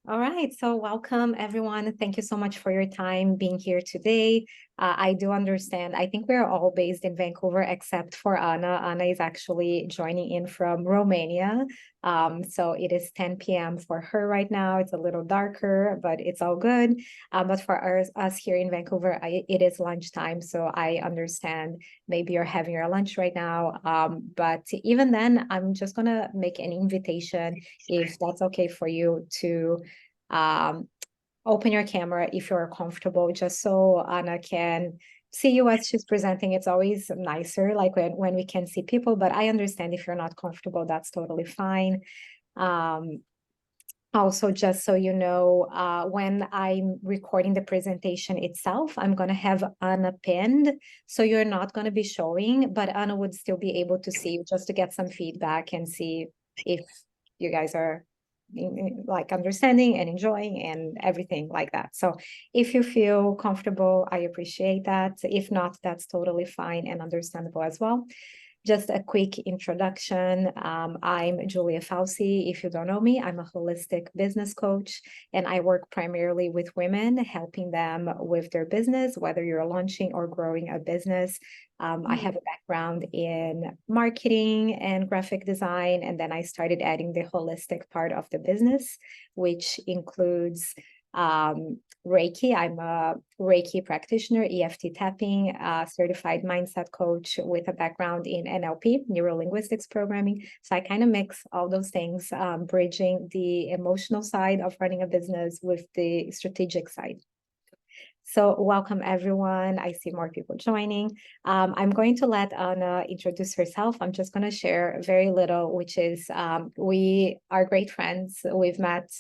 All right, so welcome everyone. Thank you so much for your time being here today. I do understand. I think we're all based in Vancouver except for Anna. Anna is actually joining in from Romania. So it is 10 p.m. for her right now. It's a little darker, but it's all good. But for us here in Vancouver, it is lunchtime. So I understand maybe you're having your lunch right now. But even then, I'm just going to make an invitation if that's okay for you to um, open your camera if you're comfortable, just so Anna can see you as she's presenting. It's always nicer, like when we can see people, but I understand if you're not comfortable, that's totally fine. Um, Also, just so you know, when I'm recording the presentation itself, I'm going to have Anna pinned. So you're not going to be showing, but Anna would still be able to see you just to get some feedback and see if you guys are like understanding and enjoying and everything like that. So if you feel comfortable, I appreciate that. If not, that's totally fine and understandable as well. Just a quick introduction. I'm Julia Fauci. If you don't know me, I'm a holistic business coach, and I work primarily with women, helping them with their business, whether you're launching or growing a business. I have a background in marketing and graphic design, and then I started adding the holistic part of the business, which includes Reiki. I'm a Reiki practitioner, EFT tapping, certified mindset coach with a background in NLP, neuro linguistics programming. So I kind of mix all those things, bridging the emotional side of running a business with the strategic side. So welcome everyone. I see more people joining. I'm going to let Anna introduce herself. I'm just going to share very little, which is we are great friends. We've met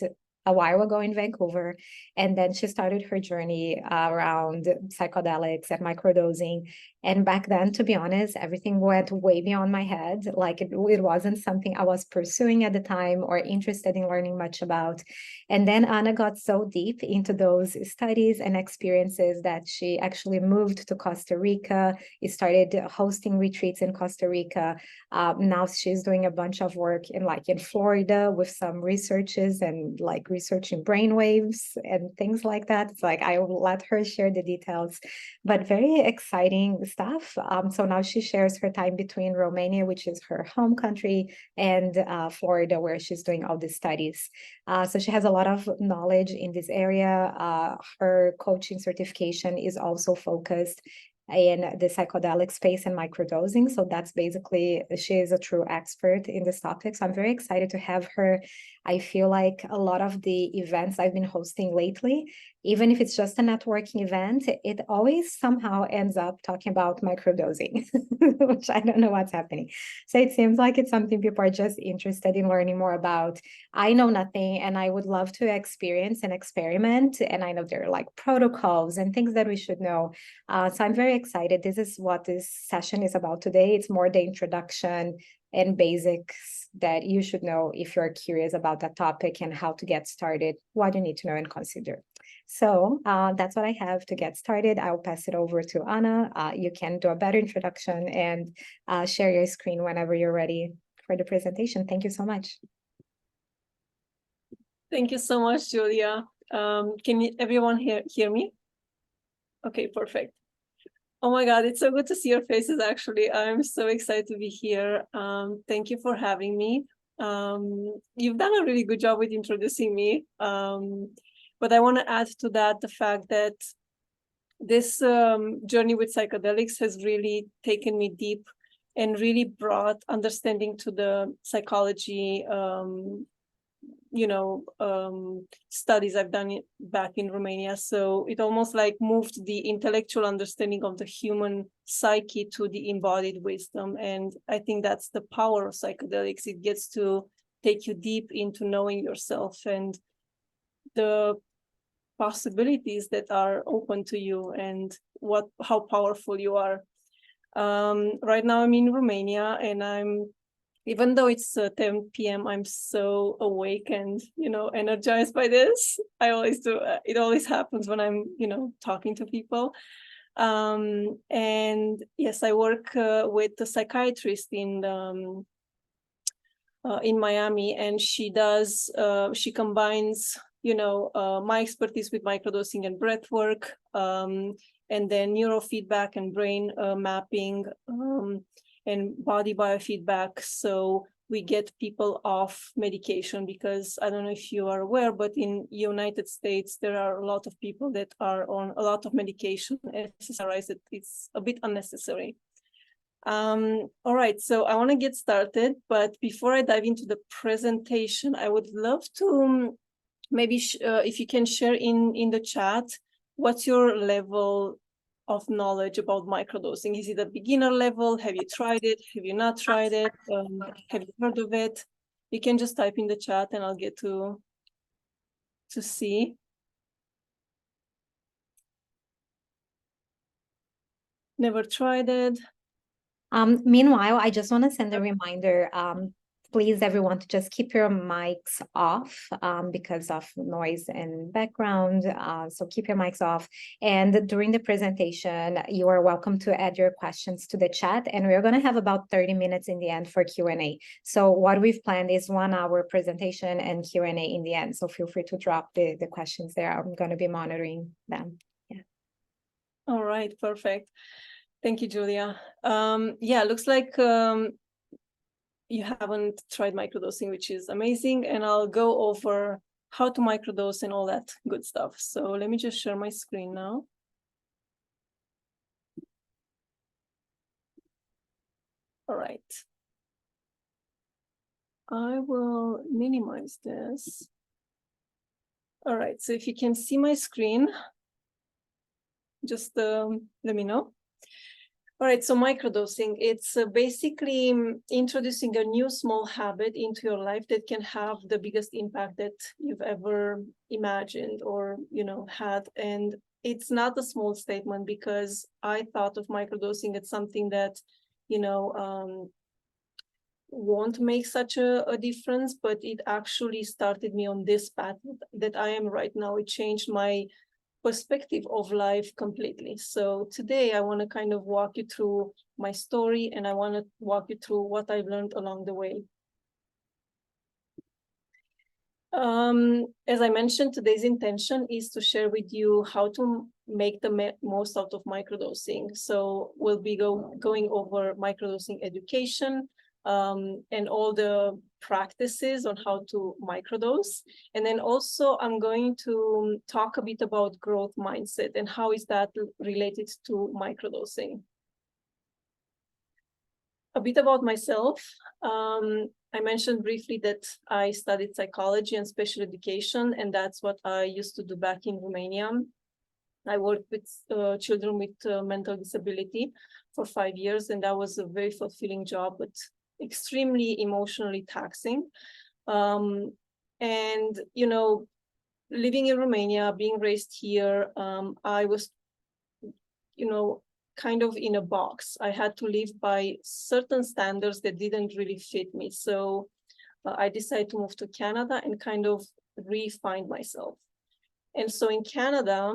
a while ago in Vancouver, and then she started her journey around psychedelics and microdosing. And back then, to be honest, everything went way beyond my head. Like it wasn't something I was pursuing at the time or interested in learning much about. And then Anna got so deep into those studies and experiences that she actually moved to Costa Rica. She started hosting retreats in Costa Rica. Now she's doing a bunch of work in Florida with some researches and like researching brainwaves and things like that. It's like I will let her share the details, but very exciting stuff. So now she shares her time between Romania, which is her home country, and Florida, where she's doing all these studies. So she has a lot of knowledge in this area. Her coaching certification is also focused in the psychedelic space and microdosing. So that's basically, she is a true expert in this topic. So I'm very excited to have her. I feel like a lot of the events I've been hosting lately, even if it's just a networking event, it always somehow ends up talking about microdosing, which I don't know what's happening. So it seems like it's something people are just interested in learning more about. I know nothing and I would love to experience and experiment. And I know there are like protocols and things that we should know. So I'm very excited. This is what this session is about today. It's more the introduction and basics that you should know if you're curious about that topic and how to get started, what you need to know and consider. So that's what I have to get started. I'll pass it over to Anna. You can do a better introduction and share your screen whenever you're ready for the presentation. Thank you so much. Thank you so much, Julia. Can everyone hear me? Okay, perfect. Oh my God, it's so good to see your faces, actually. I'm so excited to be here. Thank you for having me. You've done a really good job with introducing me. But I want to add to that the fact that this journey with psychedelics has really taken me deep and really brought understanding to the psychology studies I've done back in Romania. So it almost like moved the intellectual understanding of the human psyche to the embodied wisdom. And I think that's the power of psychedelics. It gets to take you deep into knowing yourself and the possibilities that are open to you and how powerful you are. Right now I'm in Romania, and even though it's 10 p.m., I'm so awake and, energized by this. I always do. It always happens when I'm, talking to people. And yes, I work with a psychiatrist in Miami, and she combines, my expertise with microdosing and breath work, and then neurofeedback and brain mapping, and body biofeedback. So we get people off medication, because I don't know if you are aware, but in United States, there are a lot of people that are on a lot of medication, SSRIs, that it's a bit unnecessary. All right, so I want to get started, but before I dive into the presentation, I would love to maybe if you can share in the chat, what's your level of knowledge about microdosing? Is it a beginner level? Have you tried it? Have you not tried it? Have you heard of it? You can just type in the chat and I'll get to see. Never tried it. Meanwhile, I just want to send a reminder. Please, everyone, to just keep your mics off because of noise and background. So keep your mics off. And during the presentation, you are welcome to add your questions to the chat. And we're going to have about 30 minutes in the end for Q&A. So what we've planned is 1 hour presentation and Q&A in the end. So feel free to drop the questions there. I'm going to be monitoring them. Yeah. All right, perfect. Thank you, Julia. Yeah, looks like you haven't tried microdosing, which is amazing. And I'll go over how to microdose and all that good stuff. So let me just share my screen now. All right. I will minimize this. All right, so if you can see my screen, just let me know. All right, so microdosing, it's basically introducing a new small habit into your life that can have the biggest impact that you've ever imagined or, had. And it's not a small statement, because I thought of microdosing as something that, won't make such a difference, but it actually started me on this path that I am right now. It changed my perspective of life completely. So today I want to kind of walk you through my story, and I want to walk you through what I've learned along the way. As I mentioned, today's intention is to share with you how to make the most out of microdosing. So we'll be going over microdosing education, and all the practices on how to microdose. And then also I'm going to talk a bit about growth mindset and how is that related to microdosing. A bit about myself. I mentioned briefly that I studied psychology and special education, and that's what I used to do back in Romania. I worked with children with mental disability for 5 years, and that was a very fulfilling job, but extremely emotionally taxing. And, living in Romania, being raised here, I was, kind of in a box. I had to live by certain standards that didn't really fit me. So I decided to move to Canada and kind of re-find myself. And so in Canada,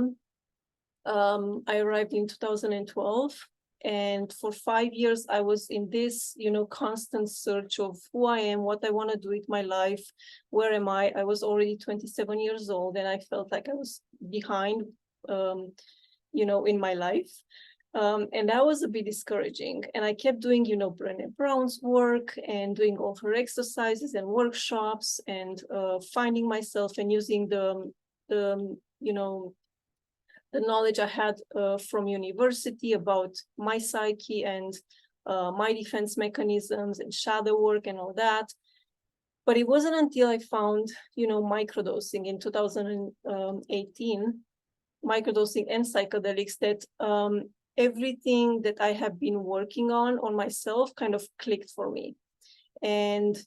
I arrived in 2012. And for 5 years, I was in this, constant search of who I am, what I want to do with my life, where am I? I was already 27 years old, and I felt like I was behind, in my life. And that was a bit discouraging. And I kept doing, Brené Brown's work and doing all her exercises and workshops, and finding myself and using the knowledge I had from university about my psyche and my defense mechanisms and shadow work and all that. But it wasn't until I found, microdosing in 2018, microdosing and psychedelics, that everything that I have been working on myself kind of clicked for me. And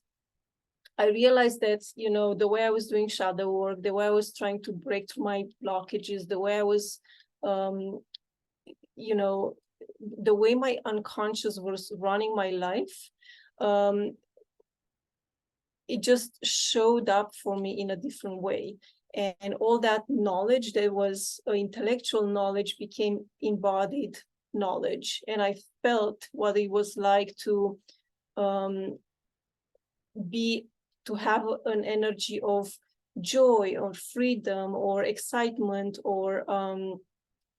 I realized that, the way I was doing shadow work, the way I was trying to break through my blockages, the way I was, the way my unconscious was running my life, it just showed up for me in a different way. And all that knowledge that was intellectual knowledge became embodied knowledge. And I felt what it was like to have an energy of joy or freedom or excitement or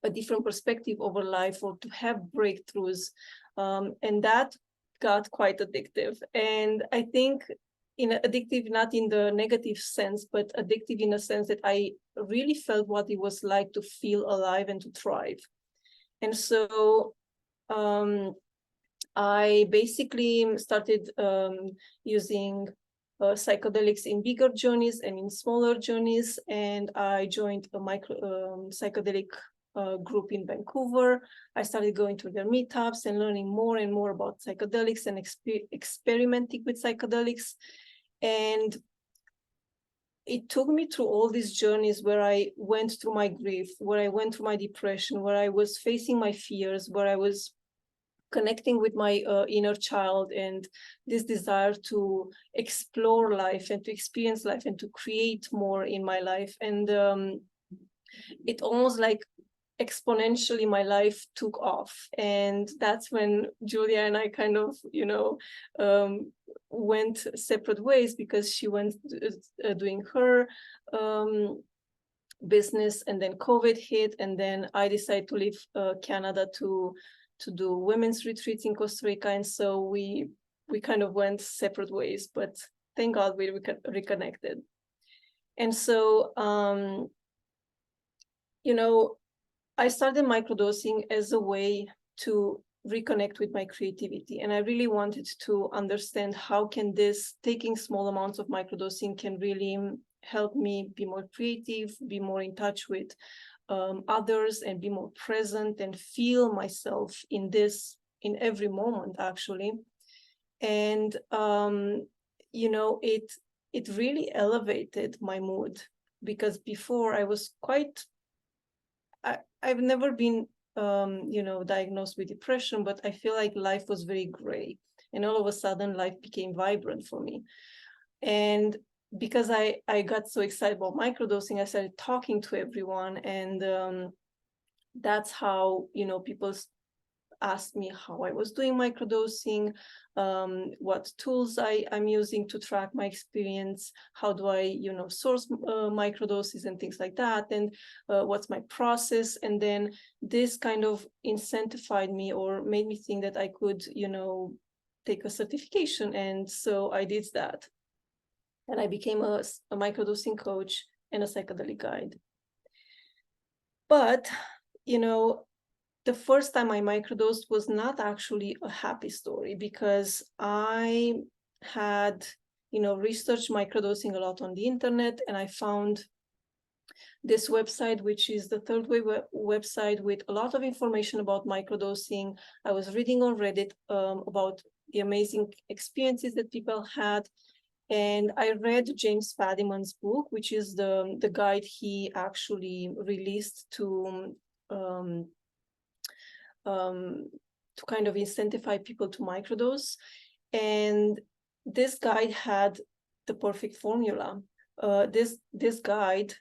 a different perspective over life, or to have breakthroughs. And that got quite addictive. And I think addictive, not in the negative sense, but addictive in a sense that I really felt what it was like to feel alive and to thrive. And so I basically started using psychedelics in bigger journeys and in smaller journeys. And I joined a psychedelic group in Vancouver. I started going to their meetups and learning more and more about psychedelics and experimenting with psychedelics. And it took me through all these journeys where I went through my grief, where I went through my depression, where I was facing my fears, where I was connecting with my inner child and this desire to explore life and to experience life and to create more in my life. And it almost like exponentially my life took off. And that's when Julia and I kind of, went separate ways, because she went doing her business, and then COVID hit, and then I decided to leave Canada to do women's retreats in Costa Rica. And so we kind of went separate ways, but thank God we reconnected. And so, I started microdosing as a way to reconnect with my creativity. And I really wanted to understand how can taking small amounts of microdosing can really help me be more creative, be more in touch with others, and be more present and feel myself in every moment, actually. And, it really elevated my mood, because before I was I've never been, diagnosed with depression, but I feel like life was very gray. And all of a sudden, life became vibrant for me. And because I got so excited about microdosing, I started talking to everyone. And that's how, people asked me how I was doing microdosing, what tools I'm using to track my experience, how do I, source microdoses and things like that, and what's my process. And then this kind of incentivized me, or made me think that I could, take a certification. And so I did that. And I became a microdosing coach and a psychedelic guide. But, the first time I microdosed was not actually a happy story, because I had, researched microdosing a lot on the internet, and I found this website, which is the Third Wave website, with a lot of information about microdosing. I was reading on Reddit about the amazing experiences that people had. And I read James Fadiman's book, which is the guide he actually released to kind of incentivize people to microdose. And this guide had the perfect formula. This guide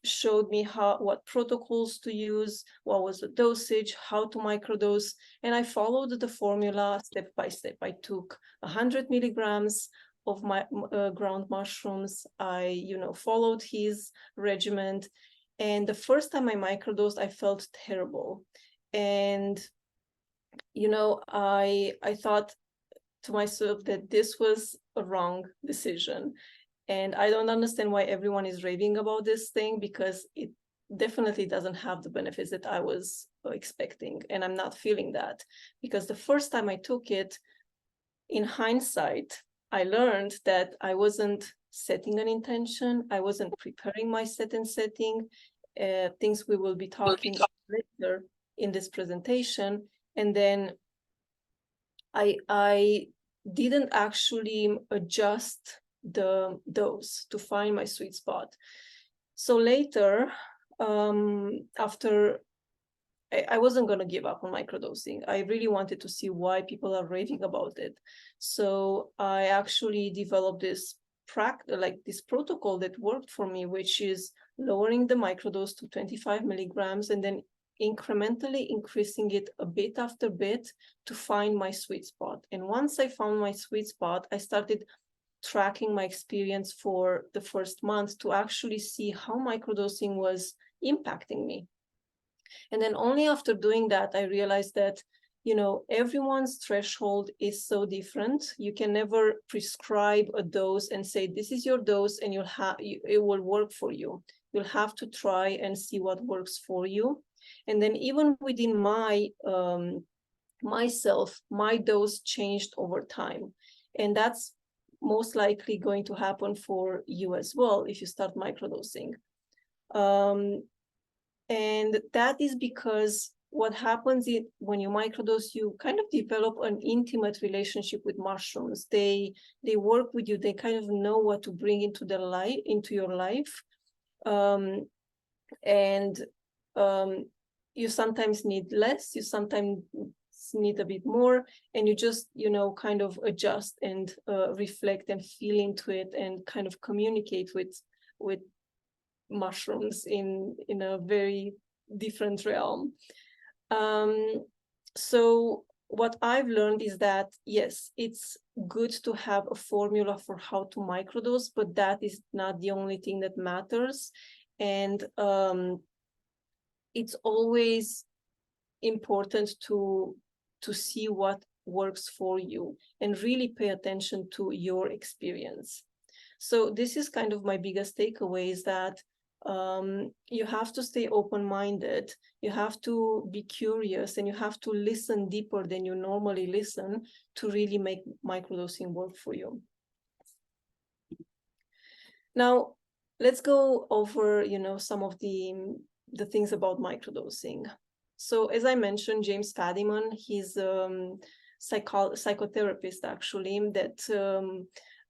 showed me what protocols to use, what was the dosage, how to microdose, and I followed the formula step by step. I took 100 milligrams of my ground mushrooms. I, followed his regimen, and the first time I microdosed, I felt terrible. And, I thought to myself that this was a wrong decision. And I don't understand why everyone is raving about this thing, because it definitely doesn't have the benefits that I was expecting. And I'm not feeling that, because the first time I took it, in hindsight, I learned that I wasn't setting an intention. I wasn't preparing my set and setting, things we will be talking about later in this presentation. And then I didn't actually adjust the dose to find my sweet spot. So later, after I wasn't going to give up on microdosing. I really wanted to see why people are raving about it. So I actually developed this protocol that worked for me, which is lowering the microdose to 25 milligrams and then incrementally increasing it a bit after bit to find my sweet spot. And once I found my sweet spot, I started tracking my experience for the first month to actually see how microdosing was impacting me. And then only after doing that, I realized that, everyone's threshold is so different. You can never prescribe a dose and say, this is your dose and it will work for you. You'll have to try and see what works for you. And then even within myself, my dose changed over time. And that's most likely going to happen for you as well if you start microdosing. And that is because what happens when you microdose, you kind of develop an intimate relationship with mushrooms. They work with you. They kind of know what to bring into your life. You sometimes need less, you sometimes need a bit more, and you just, kind of adjust and reflect and feel into it and kind of communicate with mushrooms in a very different realm. So what I've learned is that, yes, it's good to have a formula for how to microdose, but that is not the only thing that matters. And it's always important to see what works for you and really pay attention to your experience. So this is kind of my biggest takeaway, is that you have to stay open-minded, you have to be curious, and you have to listen deeper than you normally listen to really make microdosing work for you. Now, let's go over, some of the things about microdosing. So as I mentioned, James Fadiman, he's psychotherapist actually, that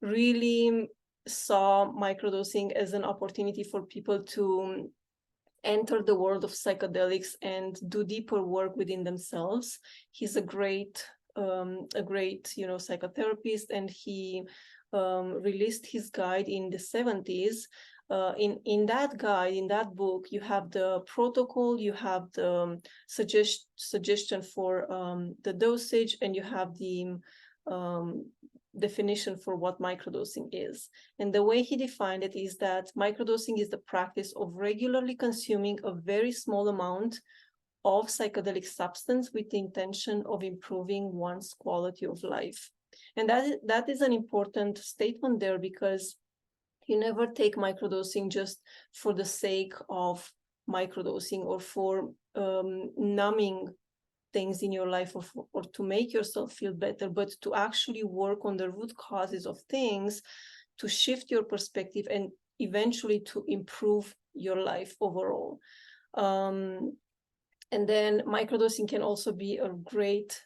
really saw microdosing as an opportunity for people to enter the world of psychedelics and do deeper work within themselves. He's a great psychotherapist, and he released his guide in the 70s. In that guide, in that book, you have the protocol, you have the suggestion for the dosage, and you have the definition for what microdosing is. And the way he defined it is that microdosing is the practice of regularly consuming a very small amount of psychedelic substance with the intention of improving one's quality of life. And that is an important statement there, because you never take microdosing just for the sake of microdosing or for numbing things in your life, or to make yourself feel better, but to actually work on the root causes of things, to shift your perspective and eventually to improve your life overall. And then microdosing can also be a great,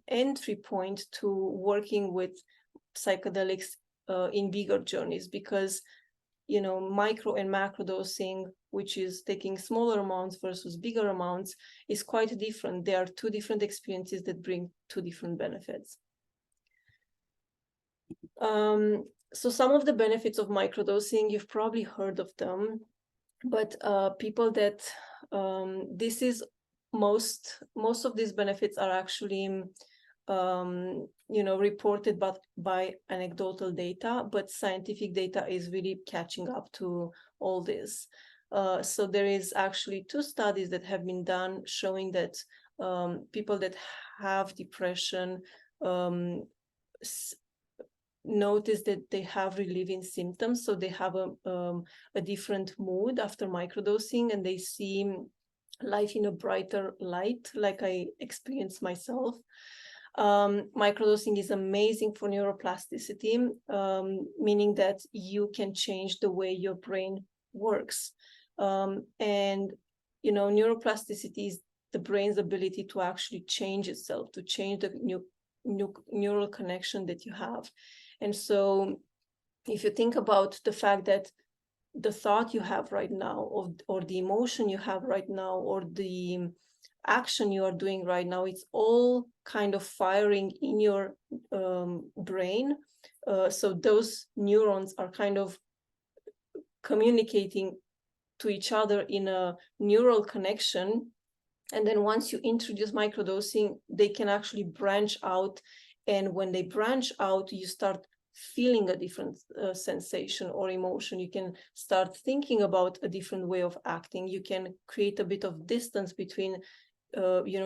entry point to working with psychedelics in bigger journeys, because micro and macro dosing, which is taking smaller amounts versus bigger amounts, is quite different. There are two different experiences that bring two different benefits. So some of the benefits of microdosing, you've probably heard of them, but people that this is most of these benefits are actually reported by anecdotal data, but scientific data is really catching up to all this. So there is actually 2 studies that have been done showing that people that have depression notice that they have relieving symptoms. So they have a different mood after microdosing, and they see life in a brighter light, like I experienced myself. Microdosing is amazing for neuroplasticity, meaning that you can change the way your brain works. And neuroplasticity is the brain's ability to actually change itself, to change the neural connection that you have. And so if you think about the fact that the thought you have right now, or the emotion you have right now, or the action you are doing right now, it's all kind of firing in your brain. So those neurons are kind of communicating to each other in a neural connection. And then once you introduce microdosing, they can actually branch out. And when they branch out, you start feeling a different sensation or emotion. You can start thinking about a different way of acting. You can create a bit of distance between,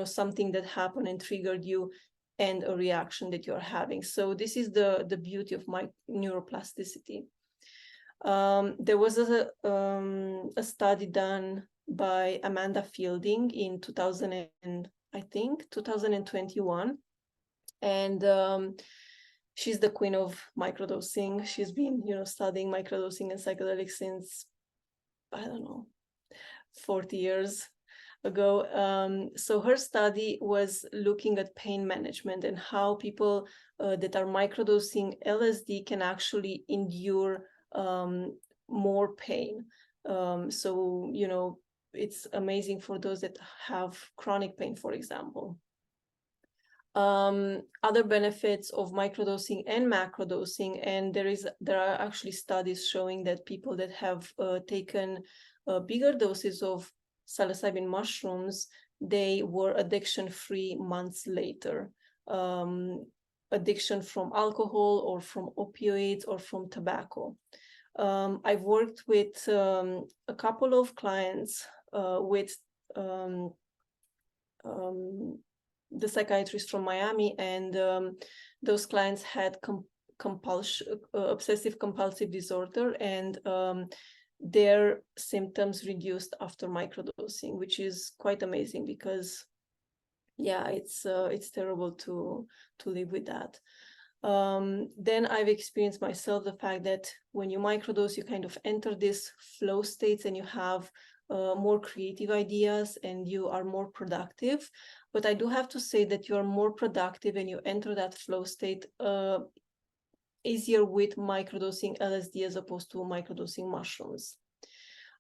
something that happened and triggered you and a reaction that you're having. So this is the beauty of my neuroplasticity. There was a study done by Amanda Fielding in 2021, and she's the queen of microdosing. She's been, studying microdosing and psychedelics since, I don't know, 40 years ago. So her study was looking at pain management and how people that are microdosing LSD can actually endure more pain. So, it's amazing for those that have chronic pain, for example. Other benefits of microdosing and macrodosing, and there are actually studies showing that people that have taken bigger doses of psilocybin mushrooms, they were addiction-free months later. Addiction from alcohol or from opioids or from tobacco. I've worked with a couple of clients with the psychiatrist from Miami, and those clients had obsessive compulsive disorder, and their symptoms reduced after microdosing, which is quite amazing because, yeah, it's terrible to live with that. Then I've experienced myself the fact that when you microdose, you kind of enter this flow states and you have more creative ideas and you are more productive. But I do have to say that you are more productive and you enter that flow state easier with microdosing LSD as opposed to microdosing mushrooms.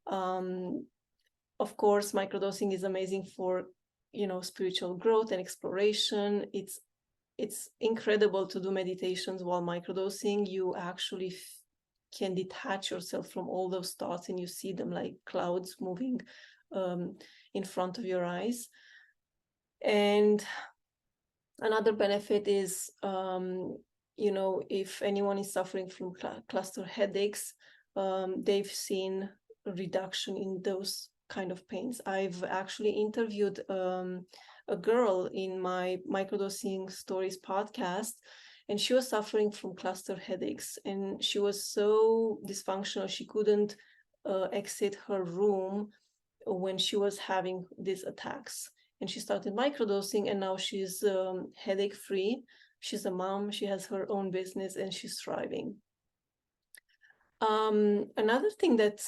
Of course, microdosing is amazing for, spiritual growth and exploration. It's incredible to do meditations while microdosing. You actually can detach yourself from all those thoughts and you see them like clouds moving in front of your eyes. And another benefit is, if anyone is suffering from cluster headaches, they've seen a reduction in those kind of pains. I've actually interviewed a girl in my Microdosing Stories podcast, and she was suffering from cluster headaches, and she was so dysfunctional she couldn't exit her room when she was having these attacks. And she started microdosing, and now she's headache free. She's a mom, she has her own business, and she's thriving. Another thing that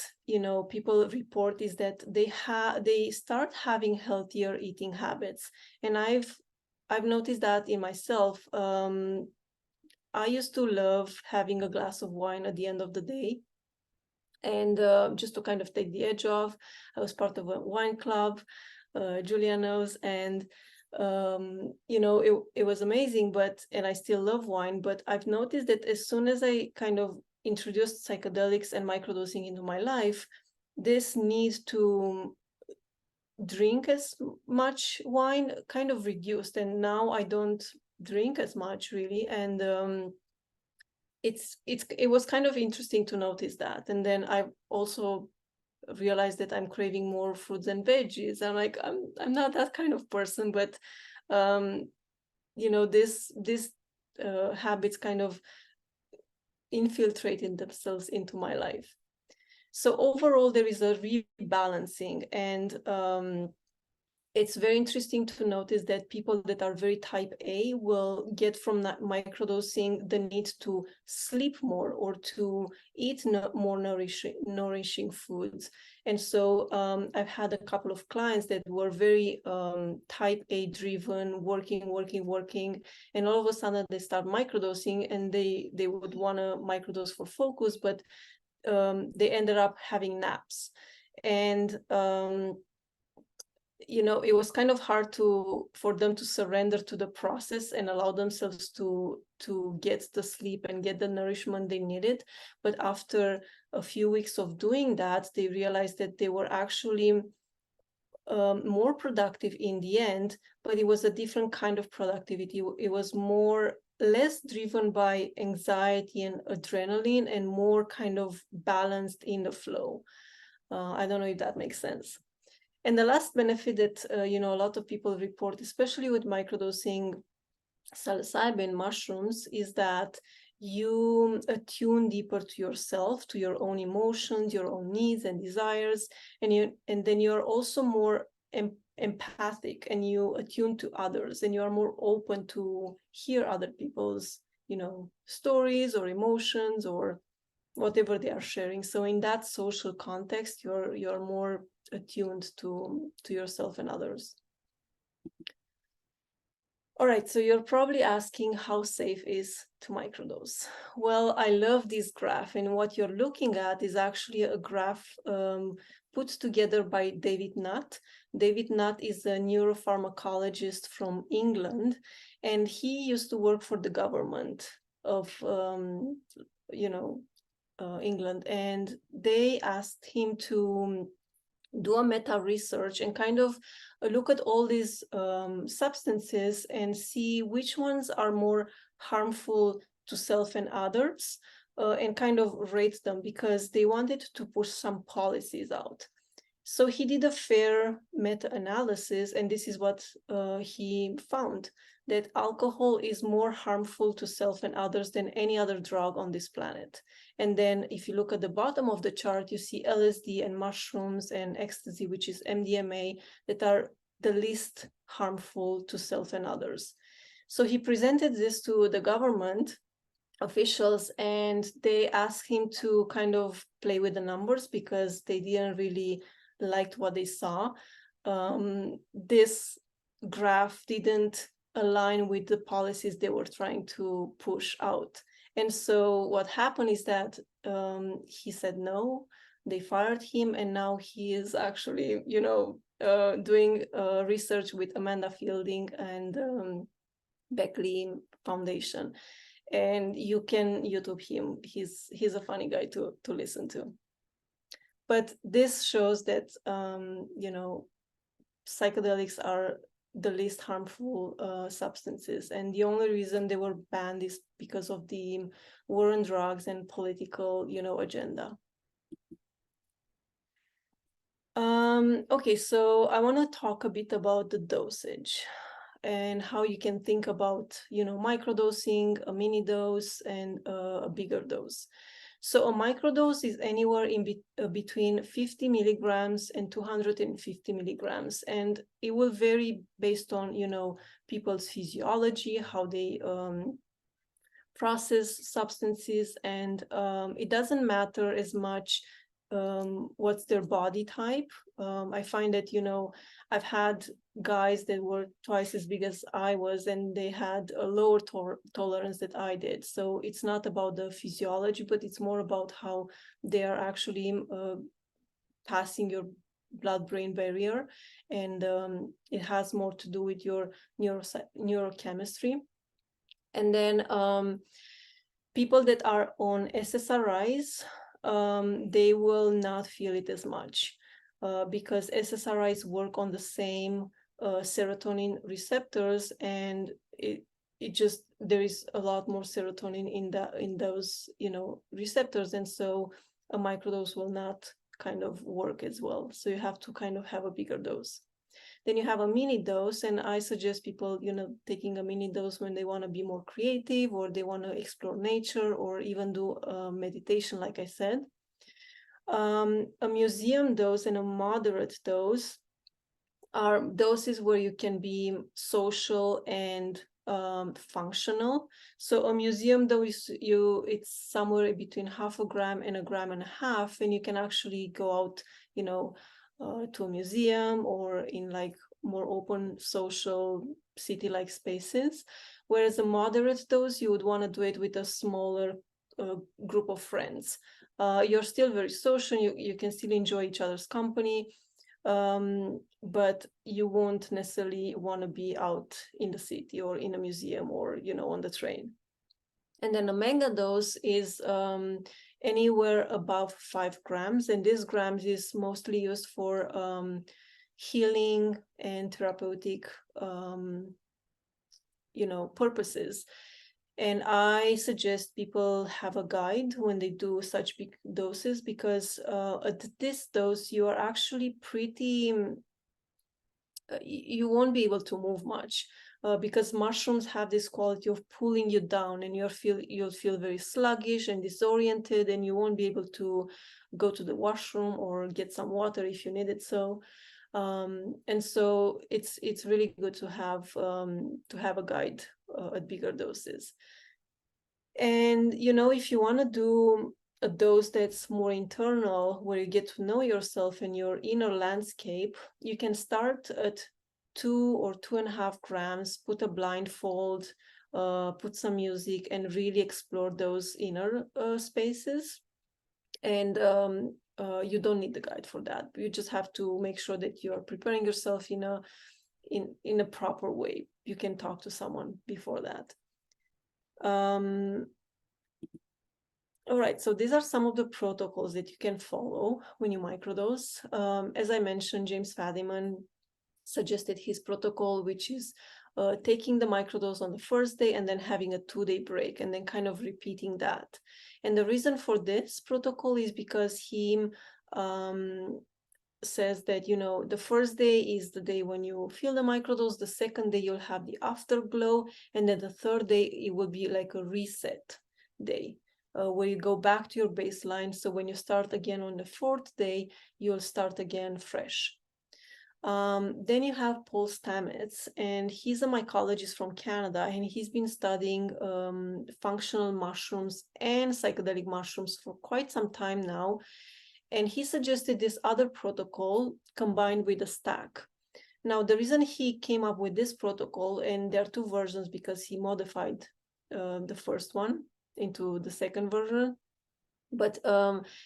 people report is that they start having healthier eating habits, and I've noticed that in myself. I used to love having a glass of wine at the end of the day, and just to kind of take the edge off. I was part of a wine club, Julia knows, and it was amazing. And I still love wine, but I've noticed that as soon as I kind of introduced psychedelics and microdosing into my life, this need to drink as much wine kind of reduced, and now I don't drink as much really. And it was kind of interesting to notice that. And then I also realized that I'm craving more fruits and veggies. I'm like, I'm not that kind of person, but this habits kind of infiltrated themselves into my life. So overall, there is a rebalancing, and it's very interesting to notice that people that are very type A will get from that microdosing the need to sleep more or to eat more nourishing foods. And so I've had a couple of clients that were very type A driven, working, and all of a sudden they start microdosing, and they would want to microdose for focus, but they ended up having naps. And it was kind of hard for them to surrender to the process and allow themselves to get the sleep and get the nourishment they needed. But after a few weeks of doing that, they realized that they were actually more productive in the end, but it was a different kind of productivity. It was more less driven by anxiety and adrenaline and more kind of balanced in the flow. I don't know if that makes sense. And the last benefit that, a lot of people report, especially with microdosing psilocybin mushrooms, is that you attune deeper to yourself, to your own emotions, your own needs and desires, and then you're also more empathic, and you attune to others, and you are more open to hear other people's, stories or emotions or whatever they are sharing. So in that social context, you're more attuned to yourself and others. All right, so you're probably asking how safe is to microdose. Well, I love this graph, and what you're looking at is actually a graph put together by David Nutt. David Nutt is a neuropharmacologist from England, and he used to work for the government of, England, and they asked him to do a meta research and kind of look at all these substances and see which ones are more harmful to self and others, and kind of rate them, because they wanted to push some policies out. So he did a fair meta-analysis, and this is what he found, that alcohol is more harmful to self and others than any other drug on this planet. And then if you look at the bottom of the chart, you see LSD and mushrooms and ecstasy, which is MDMA, that are the least harmful to self and others. So he presented this to the government officials, and they asked him to kind of play with the numbers because they didn't really liked what they saw. This graph didn't align with the policies they were trying to push out. And so what happened is that he said no, they fired him, and now he is actually, doing research with Amanda Fielding and Beckley Foundation. And you can YouTube him. He's a funny guy to listen to. But this shows that, psychedelics are the least harmful substances. And the only reason they were banned is because of the war on drugs and political, agenda. Okay, so I want to talk a bit about the dosage and how you can think about, microdosing, a mini dose, and a bigger dose. So a microdose is anywhere in between 50 milligrams and 250 milligrams, and it will vary based on, people's physiology, how they process substances, and it doesn't matter as much what's their body type. I find that, I've had guys that were twice as big as I was, and they had a lower tolerance that I did. So it's not about the physiology, but it's more about how they are actually passing your blood-brain barrier, and it has more to do with your neurochemistry. And then people that are on SSRIs, they will not feel it as much because SSRIs work on the same serotonin receptors, and it just, there is a lot more serotonin in those receptors, and so a microdose will not kind of work as well. So you have to kind of have a bigger dose. Then you have a mini dose, and I suggest people, taking a mini dose when they want to be more creative, or they want to explore nature, or even do meditation, like I said. A museum dose and a moderate dose are doses where you can be social and functional. So a museum dose, it's somewhere between 0.5 grams and 1.5 grams, and you can actually go out, to a museum or in like more open social city-like spaces. Whereas a moderate dose, you would want to do it with a smaller group of friends. You're still very social, you can still enjoy each other's company, but you won't necessarily want to be out in the city or in a museum or, on the train. And then a mega dose is anywhere above 5 grams. And this grams is mostly used for healing and therapeutic, purposes. And I suggest people have a guide when they do such big doses, because at this dose, you are actually pretty, you won't be able to move much, because mushrooms have this quality of pulling you down, and you'll feel very sluggish and disoriented, and you won't be able to go to the washroom or get some water if you need it. So and so it's really good to have a guide at bigger doses. And if you want to do a dose that's more internal, where you get to know yourself and your inner landscape, you can start at 2 or 2.5 grams, put a blindfold, put some music, and really explore those inner spaces. And you don't need the guide for that. You just have to make sure that you're preparing yourself in a proper way. You can talk to someone before that. All right, so these are some of the protocols that you can follow when you microdose. As I mentioned, James Fadiman suggested his protocol, which is taking the microdose on the first day and then having a 2-day break, and then kind of repeating that. And the reason for this protocol is because he says that, the first day is the day when you feel the microdose, the second day you'll have the afterglow, and then the third day it will be like a reset day, where you go back to your baseline. So when you start again on the fourth day, you'll start again fresh. Then you have Paul Stamets, and he's a mycologist from Canada, and he's been studying functional mushrooms and psychedelic mushrooms for quite some time now. And he suggested this other protocol combined with a stack. Now, the reason he came up with this protocol, and there are two versions because he modified the first one into the second version, but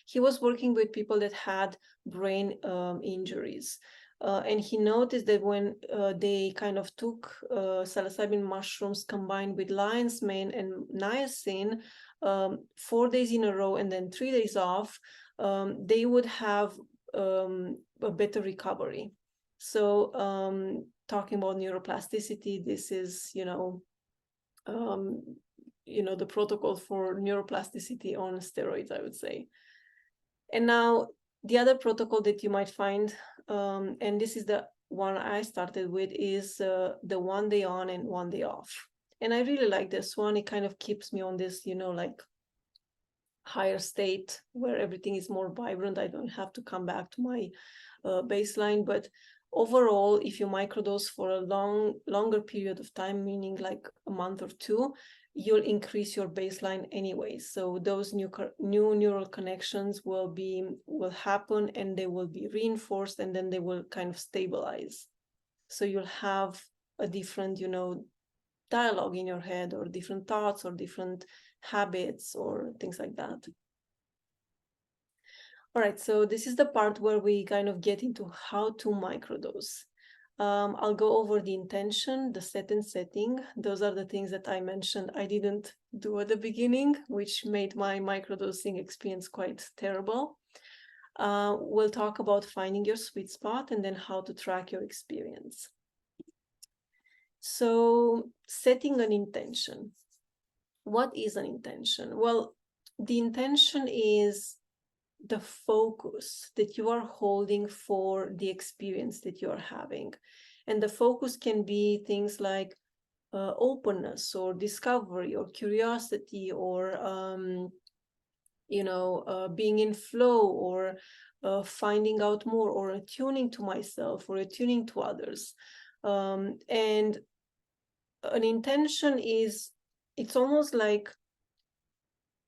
he was working with people that had brain injuries. And he noticed that when they kind of took psilocybin mushrooms combined with lion's mane and niacin 4 days in a row and then 3 days off, they would have a better recovery. So talking about neuroplasticity, this is, the protocol for neuroplasticity on steroids, I would say. And now the other protocol that you might find, and this is the one I started with, is the 1 day on and 1 day off. And I really like this one. It kind of keeps me on this, like higher state where everything is more vibrant. I don't have to come back to my baseline. But overall, if you microdose for a longer period of time, meaning like a month or two, you'll increase your baseline anyway. So those new neural connections will happen, and they will be reinforced, and then they will kind of stabilize. So you'll have a different, dialogue in your head, or different thoughts, or different habits, or things like that. All right, so this is the part where we kind of get into how to microdose. I'll go over the intention, the set and setting. Those are the things that I mentioned I didn't do at the beginning, which made my microdosing experience quite terrible. We'll talk about finding your sweet spot, and then how to track your experience. So setting an intention. What is an intention? Well, the intention is the focus that you are holding for the experience that you are having. And the focus can be things like openness, or discovery, or curiosity, or being in flow, or finding out more, or attuning to myself, or attuning to others. And an intention it's almost like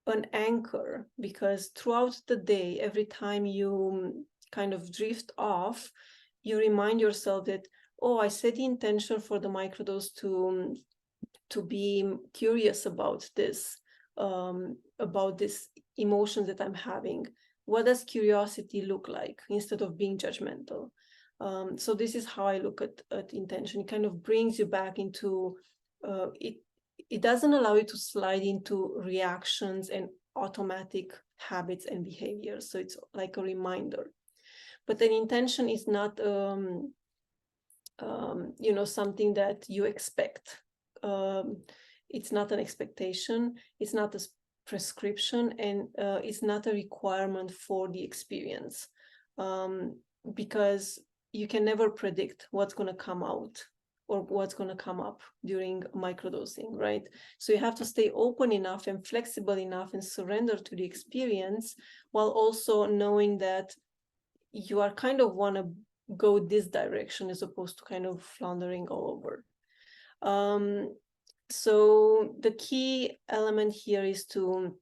an anchor, because throughout the day, every time you kind of drift off, you remind yourself that, oh, I set the intention for the microdose to be curious about this emotions that I'm having. What does curiosity look like, instead of being judgmental? So this is how I look at intention. It kind of brings you back into it. It doesn't allow you to slide into reactions and automatic habits and behaviors. So it's like a reminder. But an intention is not, something that you expect. it's not an expectation, it's not a prescription, and it's not a requirement for the experience, because you can never predict what's going to come out or what's going to come up during microdosing, right? So you have to stay open enough and flexible enough and surrender to the experience, while also knowing that you are kind of want to go this direction as opposed to kind of floundering all over. So the key element here is to,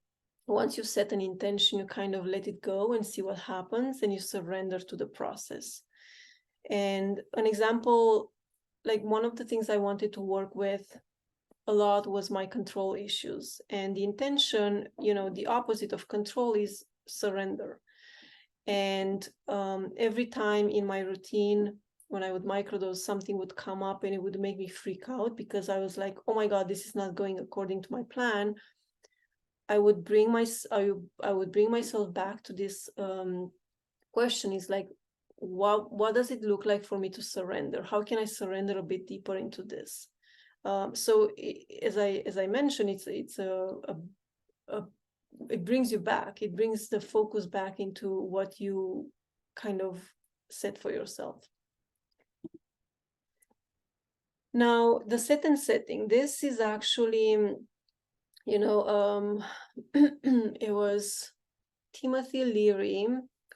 once you set an intention, you kind of let it go and see what happens, and you surrender to the process. And an example, like one of the things I wanted to work with a lot was my control issues. And the intention, the opposite of control is surrender. And every time in my routine, when I would microdose, something would come up and it would make me freak out because I was like, oh my God, this is not going according to my plan. I would bring myself back to this question, is like, what does it look like for me to surrender? How can I surrender a bit deeper into this? So as I mentioned, it brings you back. It brings the focus back into what you kind of set for yourself. Now, the set and setting, this is actually, it was Timothy Leary,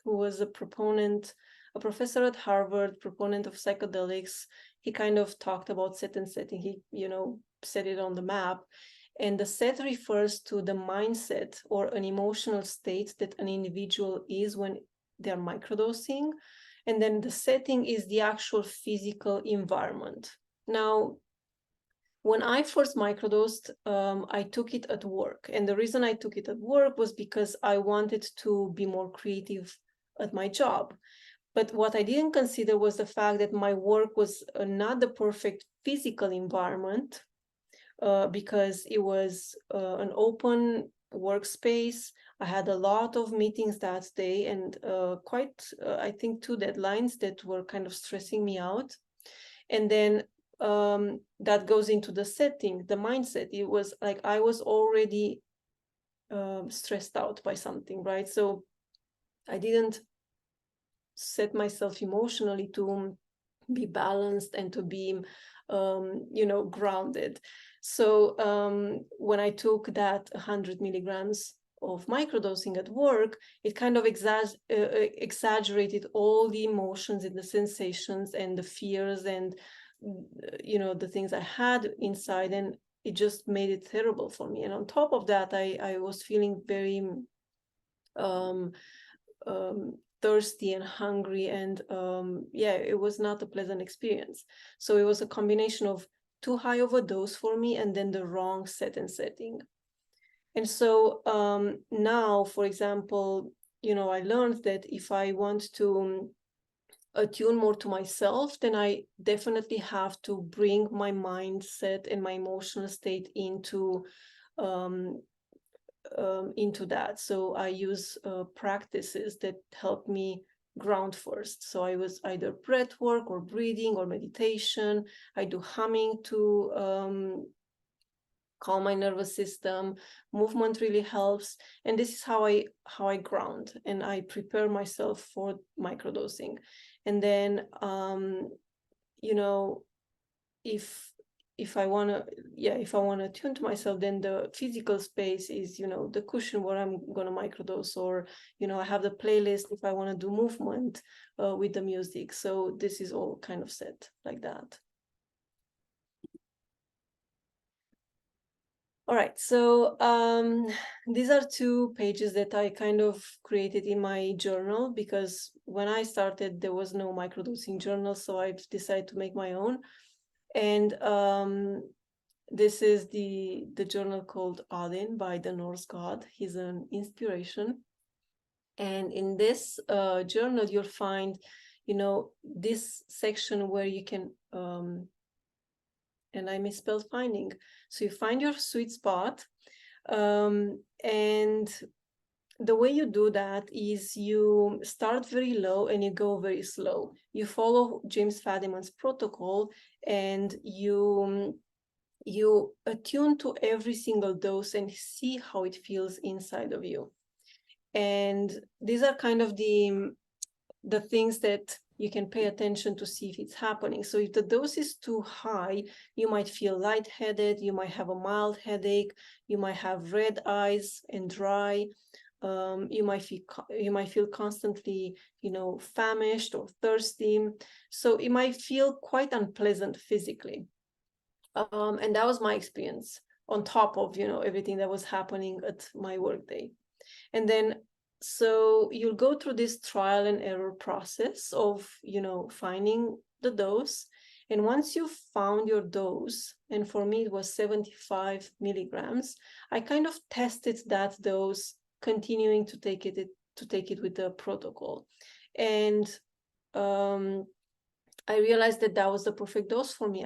who was a professor at Harvard, proponent of psychedelics. He kind of talked about set and setting. He, set it on the map. And the set refers to the mindset or an emotional state that an individual is when they're microdosing. And then the setting is the actual physical environment. Now, when I first microdosed, I took it at work. And the reason I took it at work was because I wanted to be more creative at my job. But what I didn't consider was the fact that my work was not the perfect physical environment, because it was an open workspace. I had a lot of meetings that day, and I think 2 deadlines that were kind of stressing me out. And then that goes into the setting, the mindset. It was like I was already stressed out by something, right? So I didn't set myself emotionally to be balanced and to be grounded. So when I took that 100 milligrams of microdosing at work, it kind of exaggerated all the emotions and the sensations and the fears and the things I had inside, and it just made it terrible for me. And on top of that, I was feeling very thirsty and hungry, and it was not a pleasant experience. So it was a combination of too high of a dose for me, and then the wrong set and setting. And so now, for example, I learned that if I want to attune more to myself, then I definitely have to bring my mindset and my emotional state into that. So I use practices that help me ground first. So I was either breath work or breathing or meditation. I do humming to calm my nervous system. Movement really helps. And this is how I ground and I prepare myself for microdosing. And then if I want to tune to myself, then the physical space is, the cushion where I'm going to microdose, or, I have the playlist if I want to do movement with the music. So this is all kind of set like that. All right, so these are 2 pages that I kind of created in my journal, because when I started, there was no microdosing journal, so I've decided to make my own. And this is the journal called Odin by the Norse god. He's an inspiration. And in this journal, you'll find, this section where you can, and I misspelled finding. So you find your sweet spot. And the way you do that is you start very low and you go very slow. You follow James Fadiman's protocol, and you you attune to every single dose and see how it feels inside of you. And these are kind of the things that you can pay attention to see if it's happening. So if the dose is too high, you might feel lightheaded, you might have a mild headache, you might have red eyes and dry. You might feel constantly, famished or thirsty. So it might feel quite unpleasant physically. And that was my experience on top of, everything that was happening at my workday. And then, so you'll go through this trial and error process of, finding the dose. And once you found your dose, and for me it was 75 milligrams, I kind of tested that dose, continuing to take it with the protocol. And I realized that was the perfect dose for me.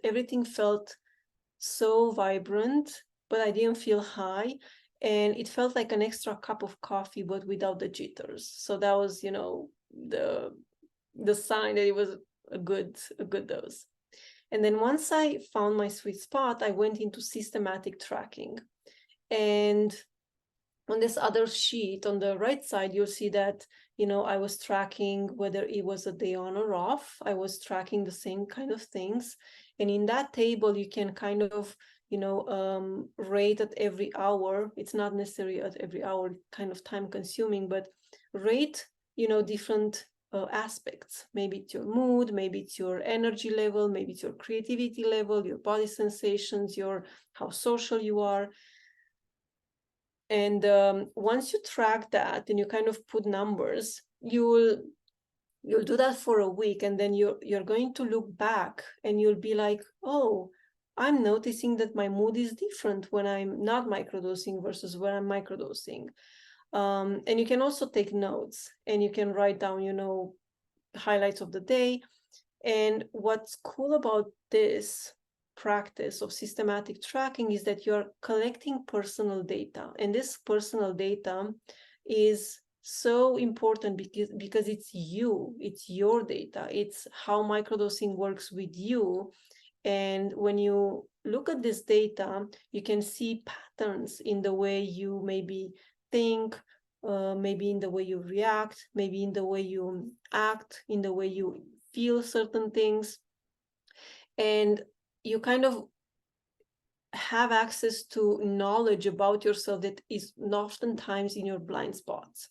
Everything felt so vibrant, but I didn't feel high. And it felt like an extra cup of coffee, but without the jitters. So that was, the sign that it was a good dose. And then once I found my sweet spot, I went into systematic tracking. And on this other sheet on the right side, you'll see that, I was tracking whether it was a day on or off. I was tracking the same kind of things. And in that table, you can kind of, rate at every hour. It's not necessarily at every hour, kind of time consuming, but rate, different aspects. Maybe it's your mood, maybe it's your energy level, maybe it's your creativity level, your body sensations, how social you are. And once you track that and you kind of put numbers, you'll do that for a week, and then you're going to look back and you'll be like, oh, I'm noticing that my mood is different when I'm not microdosing versus when I'm microdosing. And you can also take notes and you can write down, highlights of the day. And what's cool about this practice of systematic tracking is that you're collecting personal data. And this personal data is so important because it's your data. It's how microdosing works with you. And when you look at this data, you can see patterns in the way you maybe think, maybe in the way you react, maybe in the way you act, in the way you feel certain things. And you kind of have access to knowledge about yourself that is oftentimes in your blind spots.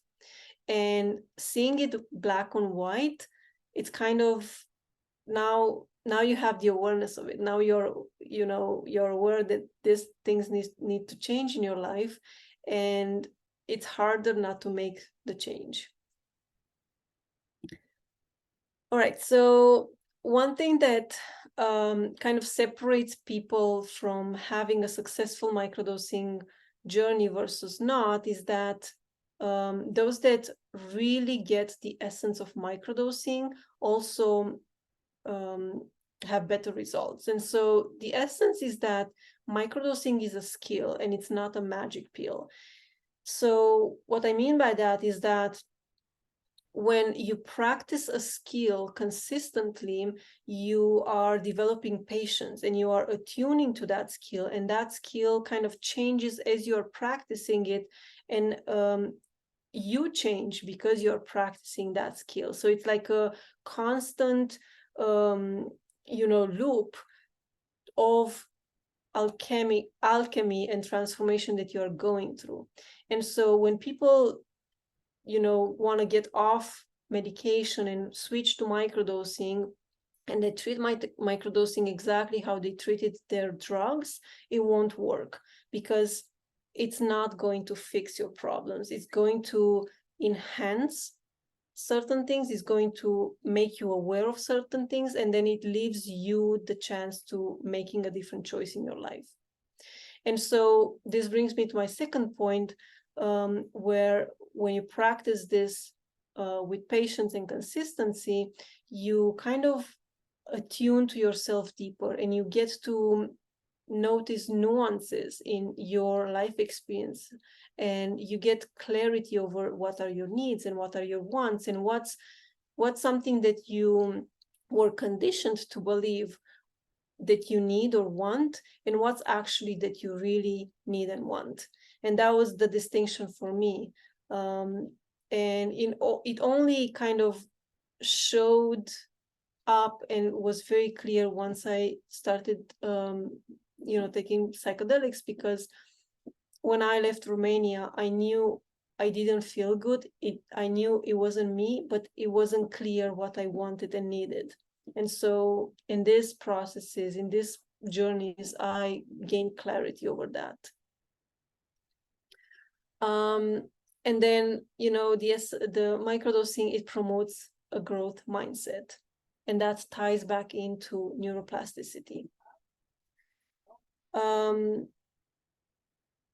And seeing it black on white, it's kind of now you have the awareness of it. Now you're aware that these things need to change in your life, and it's harder not to make the change. All right, so one thing that kind of separates people from having a successful microdosing journey versus not is that those that really get the essence of microdosing also have better results. And so the essence is that microdosing is a skill and it's not a magic pill. So what I mean by that is that when you practice a skill consistently, you are developing patience and you are attuning to that skill, and that skill kind of changes as you're practicing it, and you change because you're practicing that skill. So it's like a constant loop of alchemy and transformation that you're going through. And so when people want to get off medication and switch to microdosing, and they treat microdosing exactly how they treated their drugs, it won't work, because it's not going to fix your problems. It's going to enhance certain things, is going to make you aware of certain things, and then it leaves you the chance to making a different choice in your life. And so this brings me to my second point, where when you practice this with patience and consistency, you kind of attune to yourself deeper, and you get to notice nuances in your life experience, and you get clarity over what are your needs and what are your wants, and what's something that you were conditioned to believe that you need or want, and what's actually that you really need and want. And that was the distinction for me. And it only kind of showed up and was very clear once I started, taking psychedelics, because when I left Romania, I knew I didn't feel good. I knew it wasn't me, but it wasn't clear what I wanted and needed. And so in these processes, in these journeys, I gained clarity over that. And then, the microdosing, it promotes a growth mindset, and that ties back into neuroplasticity.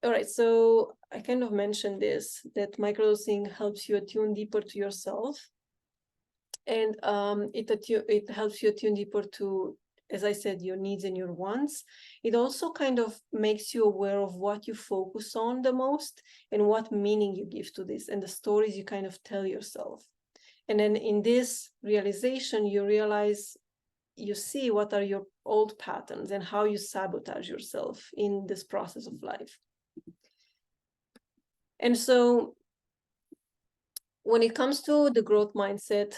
All right, so I kind of mentioned this, that microdosing helps you attune deeper to yourself, and it helps you attune deeper to, as I said, your needs and your wants. It also kind of makes you aware of what you focus on the most and what meaning you give to this and the stories you kind of tell yourself. And then in this realization, you see what are your old patterns and how you sabotage yourself in this process of life. And so when it comes to the growth mindset,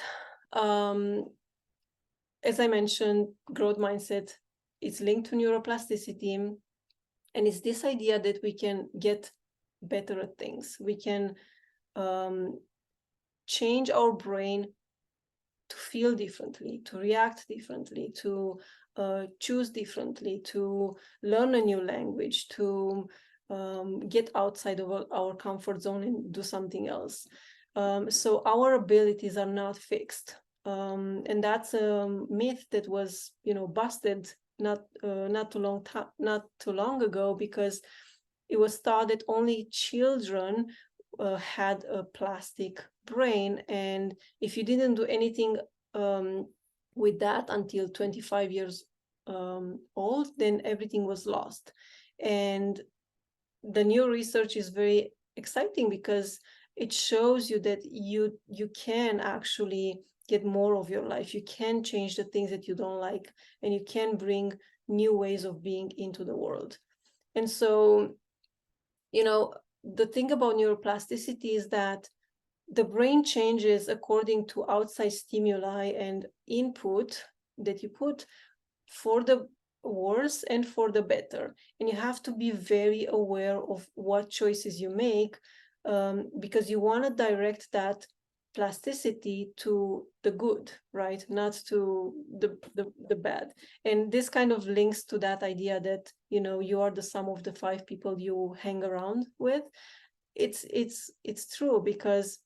as I mentioned, growth mindset is linked to neuroplasticity. And it's this idea that we can get better at things. We can change our brain to feel differently, to react differently, to choose differently, to learn a new language, to get outside of our comfort zone and do something else. So our abilities are not fixed. And that's a myth that was, busted not too long ago, because it was thought that only children had a plastic brain, and if you didn't do anything with that until 25 years old, then everything was lost. And the new research is very exciting because it shows you that you can actually get more of your life. You can change the things that you don't like, and you can bring new ways of being into the world. And so, the thing about neuroplasticity is that the brain changes according to outside stimuli and input that you put, for the worse and for the better. And you have to be very aware of what choices you make, because you want to direct that plasticity to the good, right? Not to the bad. And this kind of links to that idea that, you are the sum of the 5 people you hang around with. It's true, because,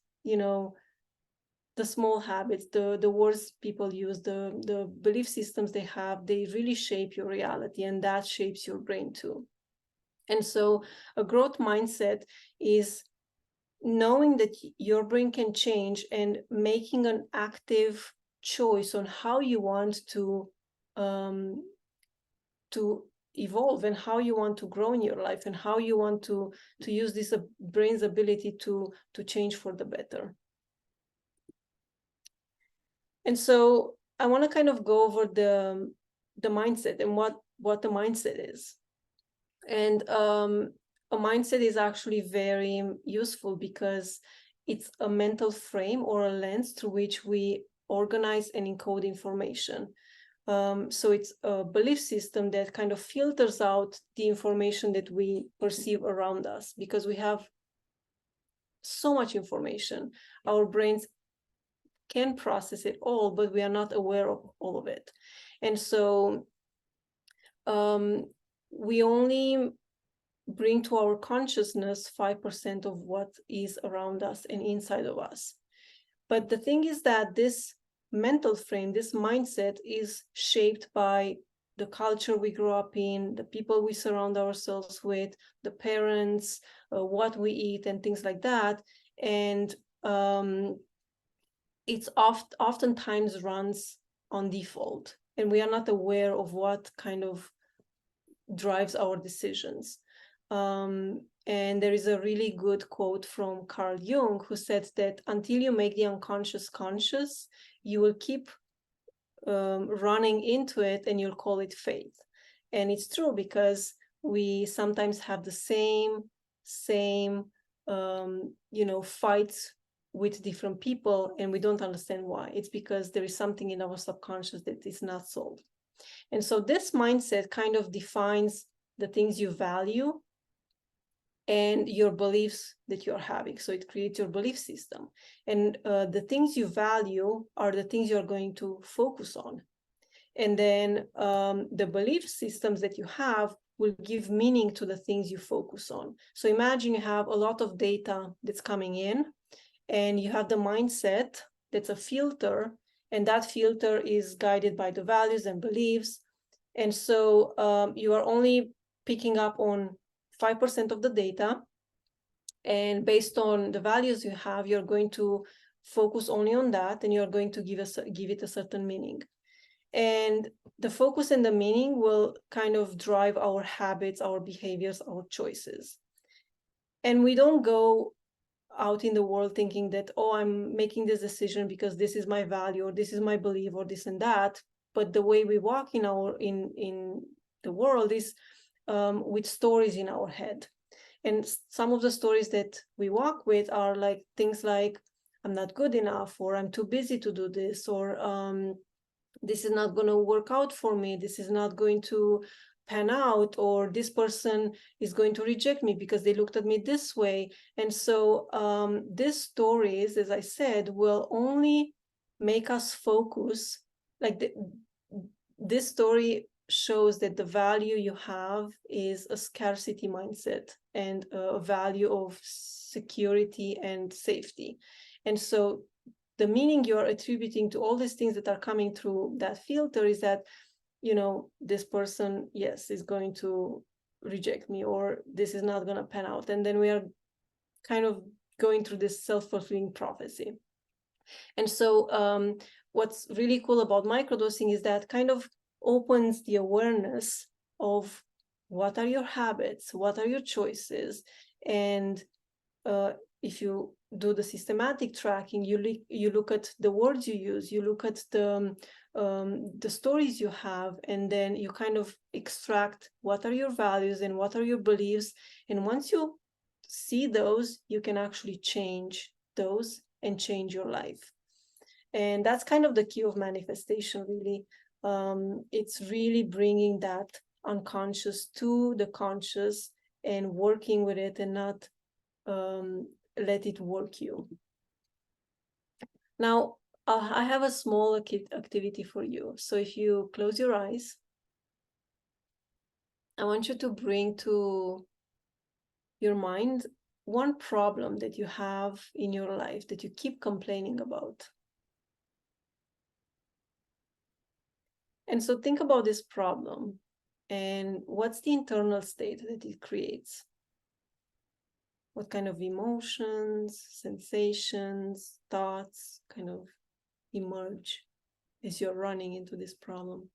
the small habits, the words people use, the belief systems they have, they really shape your reality, and that shapes your brain too. And so a growth mindset is knowing that your brain can change and making an active choice on how you want to evolve and how you want to grow in your life and how you want to use this brain's ability to change for the better. And so I want to kind of go over the mindset and what the mindset is. And a mindset is actually very useful because it's a mental frame or a lens through which we organize and encode information. So it's a belief system that kind of filters out the information that we perceive around us, because we have so much information. Our brains can process it all, but we are not aware of all of it. And so we only bring to our consciousness 5% of what is around us and inside of us. But the thing is that this mental frame, this mindset, is shaped by the culture we grew up in, the people we surround ourselves with, the parents, what we eat, and things like that. And it's oftentimes runs on default, and we are not aware of what kind of drives our decisions. And there is a really good quote from Carl Jung, who said that until you make the unconscious conscious, you will keep running into it, and you'll call it faith. And it's true, because we sometimes have the same fights with different people, and we don't understand why. It's because there is something in our subconscious that is not solved. And so this mindset kind of defines the things you value and your beliefs that you're having. So it creates your belief system. And the things you value are the things you're going to focus on. And then the belief systems that you have will give meaning to the things you focus on. So imagine you have a lot of data that's coming in, and you have the mindset that's a filter, and that filter is guided by the values and beliefs. And so you are only picking up on 5% of the data, and based on the values you have, you're going to focus only on that, and you're going to give it a certain meaning. And the focus and the meaning will kind of drive our habits, our behaviors, our choices. And we don't go out in the world thinking that, oh, I'm making this decision because this is my value, or this is my belief, or this and that. But the way we walk in the world is with stories in our head. And some of the stories that we walk with are like things like, I'm not good enough, or I'm too busy to do this, or this is not going to work out for me, this is not going to pan out, or this person is going to reject me because they looked at me this way. And so these stories, as I said, will only make us focus. Like this story shows that the value you have is a scarcity mindset and a value of security and safety. And so the meaning you're attributing to all these things that are coming through that filter is that, this person, yes, is going to reject me, or this is not going to pan out. And then we are kind of going through this self-fulfilling prophecy. And so what's really cool about microdosing is that kind of opens the awareness of what are your habits, what are your choices. And if you do the systematic tracking, you look at the words you use, you look at the stories you have, and then you kind of extract what are your values and what are your beliefs. And once you see those, you can actually change those and change your life. And that's kind of the key of manifestation, really. It's really bringing that unconscious to the conscious and working with it, and not let it work you. Now, I have a small activity for you. So if you close your eyes, I want you to bring to your mind one problem that you have in your life that you keep complaining about. And so think about this problem and what's the internal state that it creates? What kind of emotions, sensations, thoughts kind of emerge as you're running into this problem?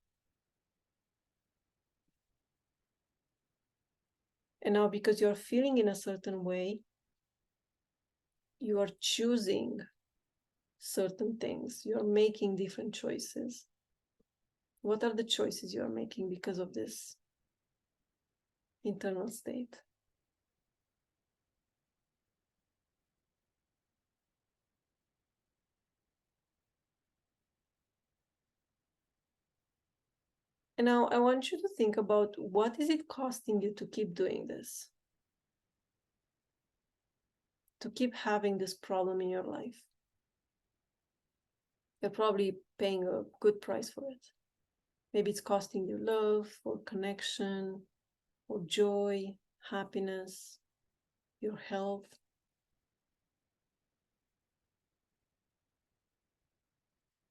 And now, because you're feeling in a certain way, you are choosing certain things. You're making different choices. What are the choices you're making because of this internal state? And now I want you to think about, what is it costing you to keep doing this? To keep having this problem in your life? You're probably paying a good price for it. Maybe it's costing you love, or connection, or joy, happiness, your health.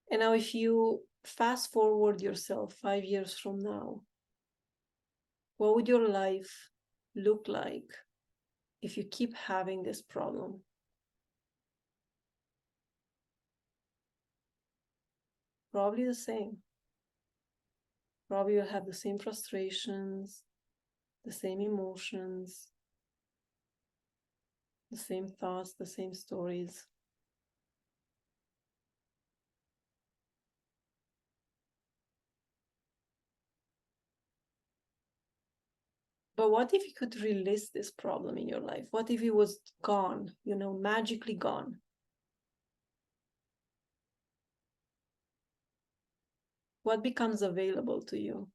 And now if you fast forward yourself 5 years from now, what would your life look like if you keep having this problem? Probably the same. Probably you'll have the same frustrations, the same emotions, the same thoughts, the same stories. 'Cause But what if you could release this problem in your life? What if it was gone, magically gone? What becomes available to you?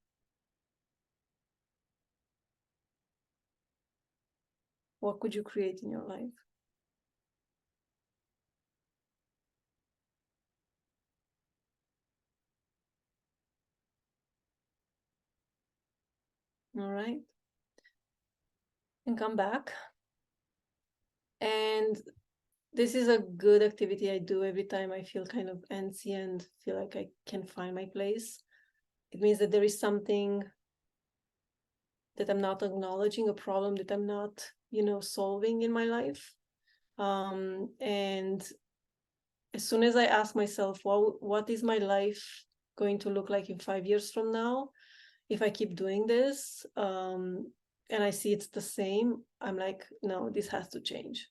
What could you create in your life? All right. And come back. And this is a good activity I do every time I feel kind of antsy and feel like I can't find my place. It means that there is something that I'm not acknowledging, a problem that I'm not, solving in my life. And as soon as I ask myself, well, what is my life going to look like in 5 years from now? If I keep doing this, and I see it's the same, I'm like, no, this has to change.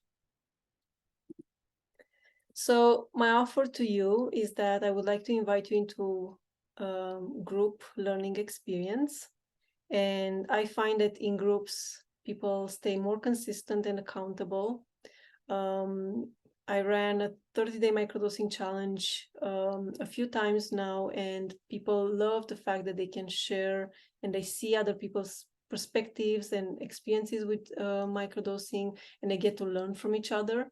So my offer to you is that I would like to invite you into group learning experience. And I find that in groups, people stay more consistent and accountable. I ran a 30-day microdosing challenge a few times now, and people love the fact that they can share and they see other people's perspectives and experiences with microdosing, and they get to learn from each other.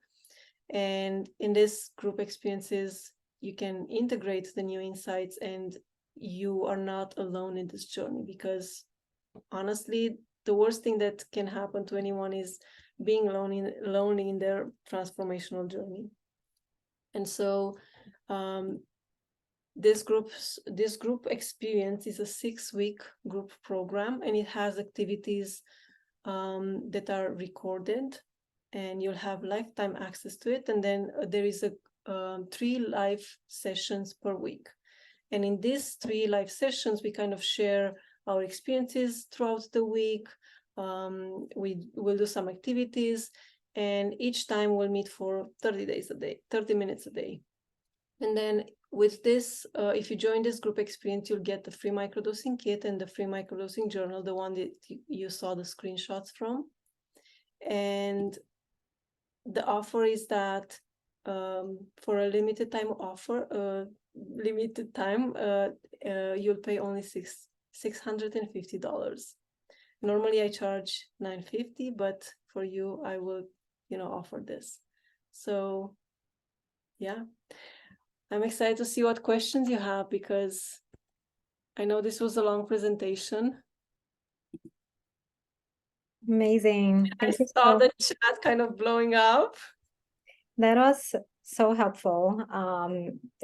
And in this group experiences, you can integrate the new insights, and you are not alone in this journey, because honestly, the worst thing that can happen to anyone is being lonely in their transformational journey. And so this group experience is a 6-week group program, and it has activities that are recorded, and you'll have lifetime access to it. And then there is 3 live sessions per week. And in these 3 live sessions, we kind of share our experiences throughout the week. We will do some activities, and each time we'll meet for 30 minutes a day. And then with this, if you join this group experience, you'll get the free microdosing kit and the free microdosing journal, the one that you saw the screenshots from. And the offer is that for a limited time offer, you'll pay only $650. Normally I charge $950, but for you, I will, offer this. So yeah, I'm excited to see what questions you have, because I know this was a long presentation. Amazing. Thank you Saw so the chat kind of blowing up. That was so helpful,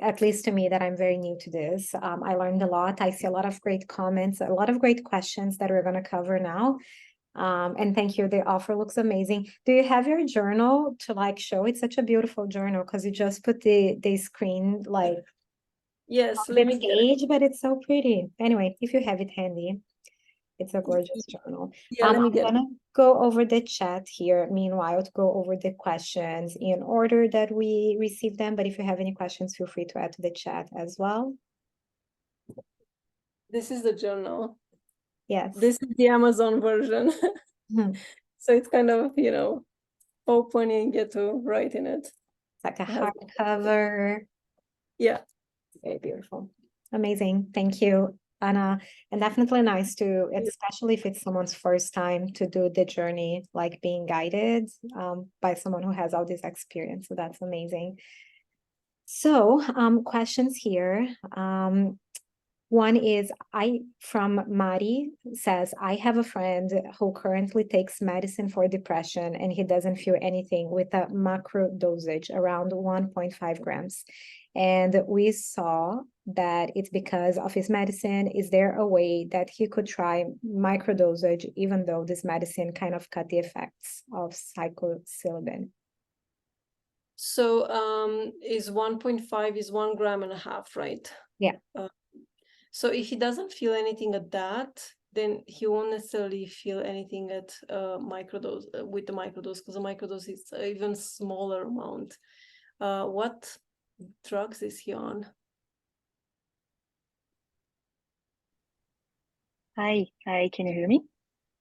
at least to me, that I'm very new to this. I learned a lot. I see a lot of great comments, a lot of great questions that we're going to cover now. And thank you. The offer looks amazing. Do you have your journal to show? It's such a beautiful journal, because you just put the screen Yes, let me gauge, but it's so pretty. Anyway, if you have it handy. It's a gorgeous journal. Yeah, let me I'm get gonna go over the chat here, meanwhile, to go over the questions in order that we receive them. But if you have any questions, feel free to add to the chat as well. This is the journal. Yes. This is the Amazon version. So it's kind of, open and get to write in it. It's like a hardcover. Yeah. Very beautiful. Amazing. Thank you, Anna. And definitely nice to, especially if it's someone's first time to do the journey, being guided by someone who has all this experience. So that's amazing. So questions here. One is from Mari says, I have a friend who currently takes medicine for depression, and he doesn't feel anything with a macro dosage around 1.5 grams. And we saw that it's because of his medicine. Is there a way that he could try microdosage, even though this medicine kind of cut the effects of psilocybin? So is 1.5 is 1.5 grams, right? Yeah. So if he doesn't feel anything at that, then he won't necessarily feel anything at microdose with the microdose, because the microdose is an even smaller amount. What drugs is he on? Hi, can you hear me?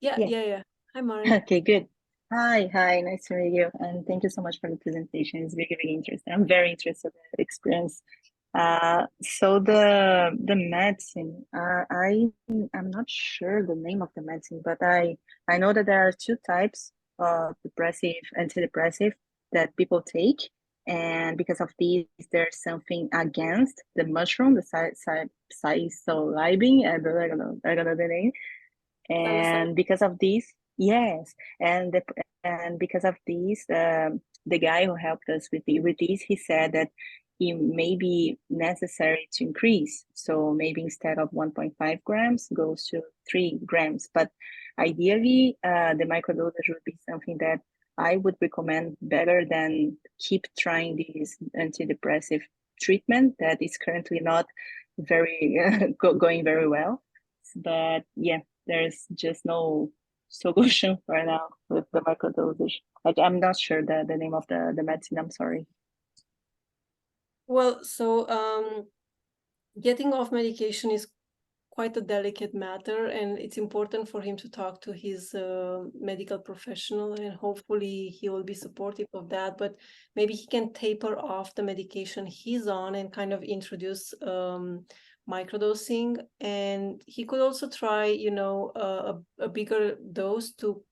Yeah. Hi, Mari. Okay, good. Hi, nice to meet you, and thank you so much for the presentation. It's really interesting. I'm very interested in the experience. So the medicine, I'm not sure the name of the medicine, but I know that there are two types of antidepressive that people take, and because of these, there's something against the mushroom, the psilocybin. I don't know the name, and because of this, yes, and because of this, the guy who helped us with this, he said that it may be necessary to increase, so maybe instead of 1.5 grams goes to 3 grams, but ideally the microdosage would be something that I would recommend better than keep trying this antidepressive treatment that is currently not very going very well. But yeah, there's just no solution right now with the microdosage. I'm not sure the name of the medicine. I'm sorry. Well, so getting off medication is quite a delicate matter, and it's important for him to talk to his medical professional, and hopefully he will be supportive of that. But maybe he can taper off the medication he's on and kind of introduce microdosing, and he could also try, a bigger dose to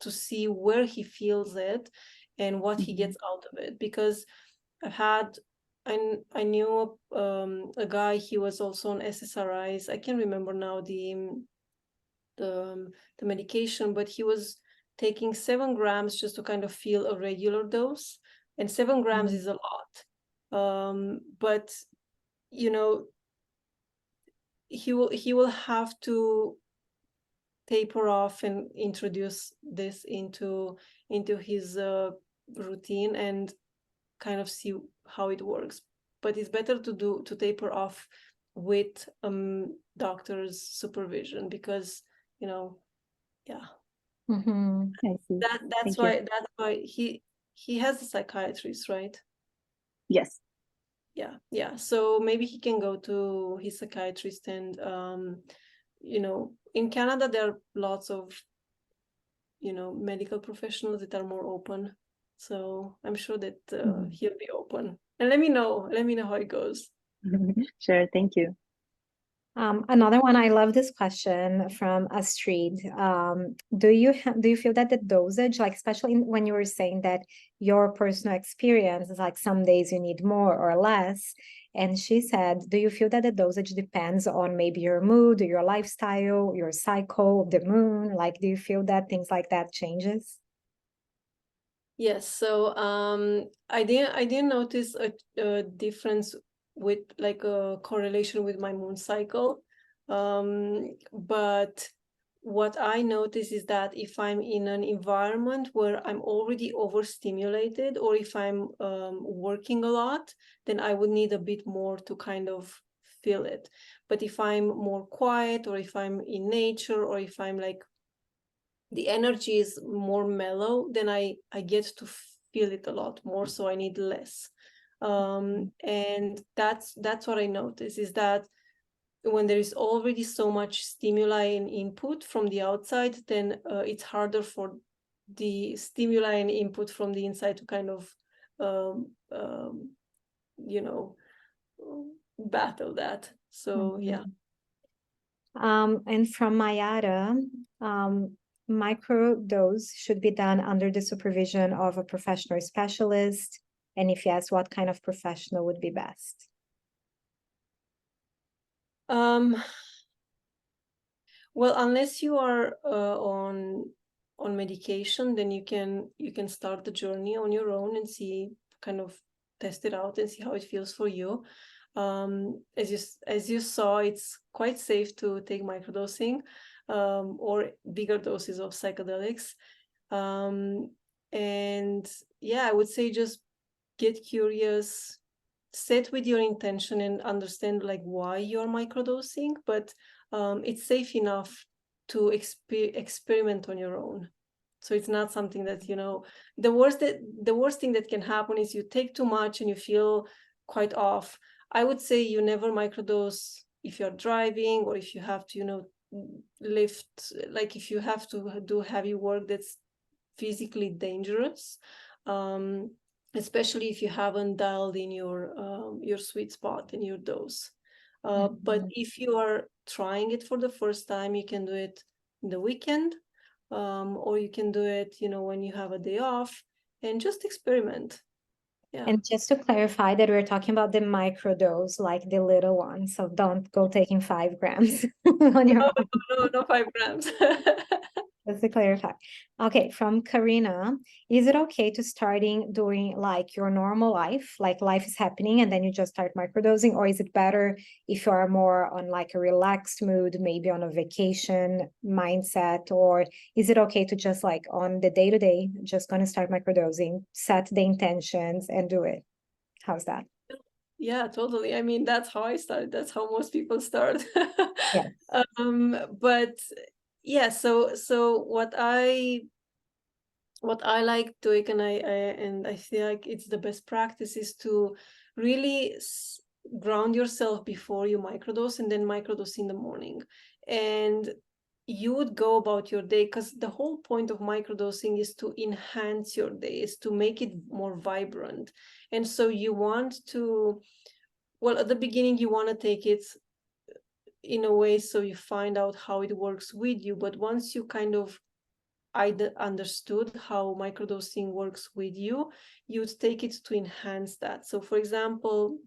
see where he feels it and what he gets out of it. Because I've had I knew a guy. He was also on SSRIs. I can't remember now the medication, but he was taking 7 grams just to kind of feel a regular dose, and 7 grams is a lot. But you know, he will have to taper off and introduce this into his routine and kind of see how it works. But it's better to taper off with doctor's supervision, because yeah. I see. That's Thank you. why he has a psychiatrist, right? Yes. Yeah. So maybe he can go to his psychiatrist, and in Canada there are lots of medical professionals that are more open. So I'm sure that he'll be open. And let me know how it goes. Sure. Thank you. Another one, I love this question from Astrid. Do you feel that the dosage, like especially when you were saying that your personal experience is like some days you need more or less, and she said, do you feel that the dosage depends on maybe your mood, your lifestyle, your cycle, the moon? Like, do you feel that things like that changes? Yes. So I didn't notice a difference with like a correlation with my moon cycle. But what I notice is that if I'm in an environment where I'm already overstimulated, or if I'm working a lot, then I would need a bit more to kind of feel it. But if I'm more quiet, or if I'm in nature, or if I'm like the energy is more mellow, then I get to feel it a lot more, so I need less. And that's what I notice, is that when there is already so much stimuli and input from the outside, then it's harder for the stimuli and input from the inside to kind of you know battle that. So yeah. And from Mayara, microdose should be done under the supervision of a professional specialist. And if yes, what kind of professional would be best? Well, unless you are on medication, then you can start the journey on your own and see, kind of test it out and see how it feels for you. As you saw, it's quite safe to take microdosing or bigger doses of psychedelics. And yeah, I would say just get curious, set with your intention, and understand like why you're microdosing, but it's safe enough to experiment on your own. So it's not something that, the worst thing that can happen is you take too much and you feel quite off. I would say you never microdose if you're driving, or if you have to, lift, like if you have to do heavy work that's physically dangerous, especially if you haven't dialed in your sweet spot and your dose. But if you are trying it for the first time, you can do it in the weekend, or you can do it, when you have a day off, and just experiment. Yeah. And just to clarify that we're talking about the microdose, like the little one. So don't go taking 5 grams on your own. No 5 grams. Just to clarify. Okay, from Karina, is it okay to starting doing like your normal life, like life is happening and then you just start microdosing, or is it better if you are more on like a relaxed mood, maybe on a vacation mindset, or is it okay to just like on the day-to-day, just gonna start microdosing, set the intentions and do it? How's that? Yeah, totally. I mean, that's how I started. That's how most people start. Yeah. But yeah, so what I like doing, and I feel like it's the best practice, is to really ground yourself before you microdose, and then microdose in the morning. And you would go about your day, because the whole point of microdosing is to enhance your day, is to make it more vibrant. And so you want to, well, at the beginning, you want to take it in a way so you find out how it works with you. But once you kind of understood how microdosing works with you, you'd take it to enhance that. So for example,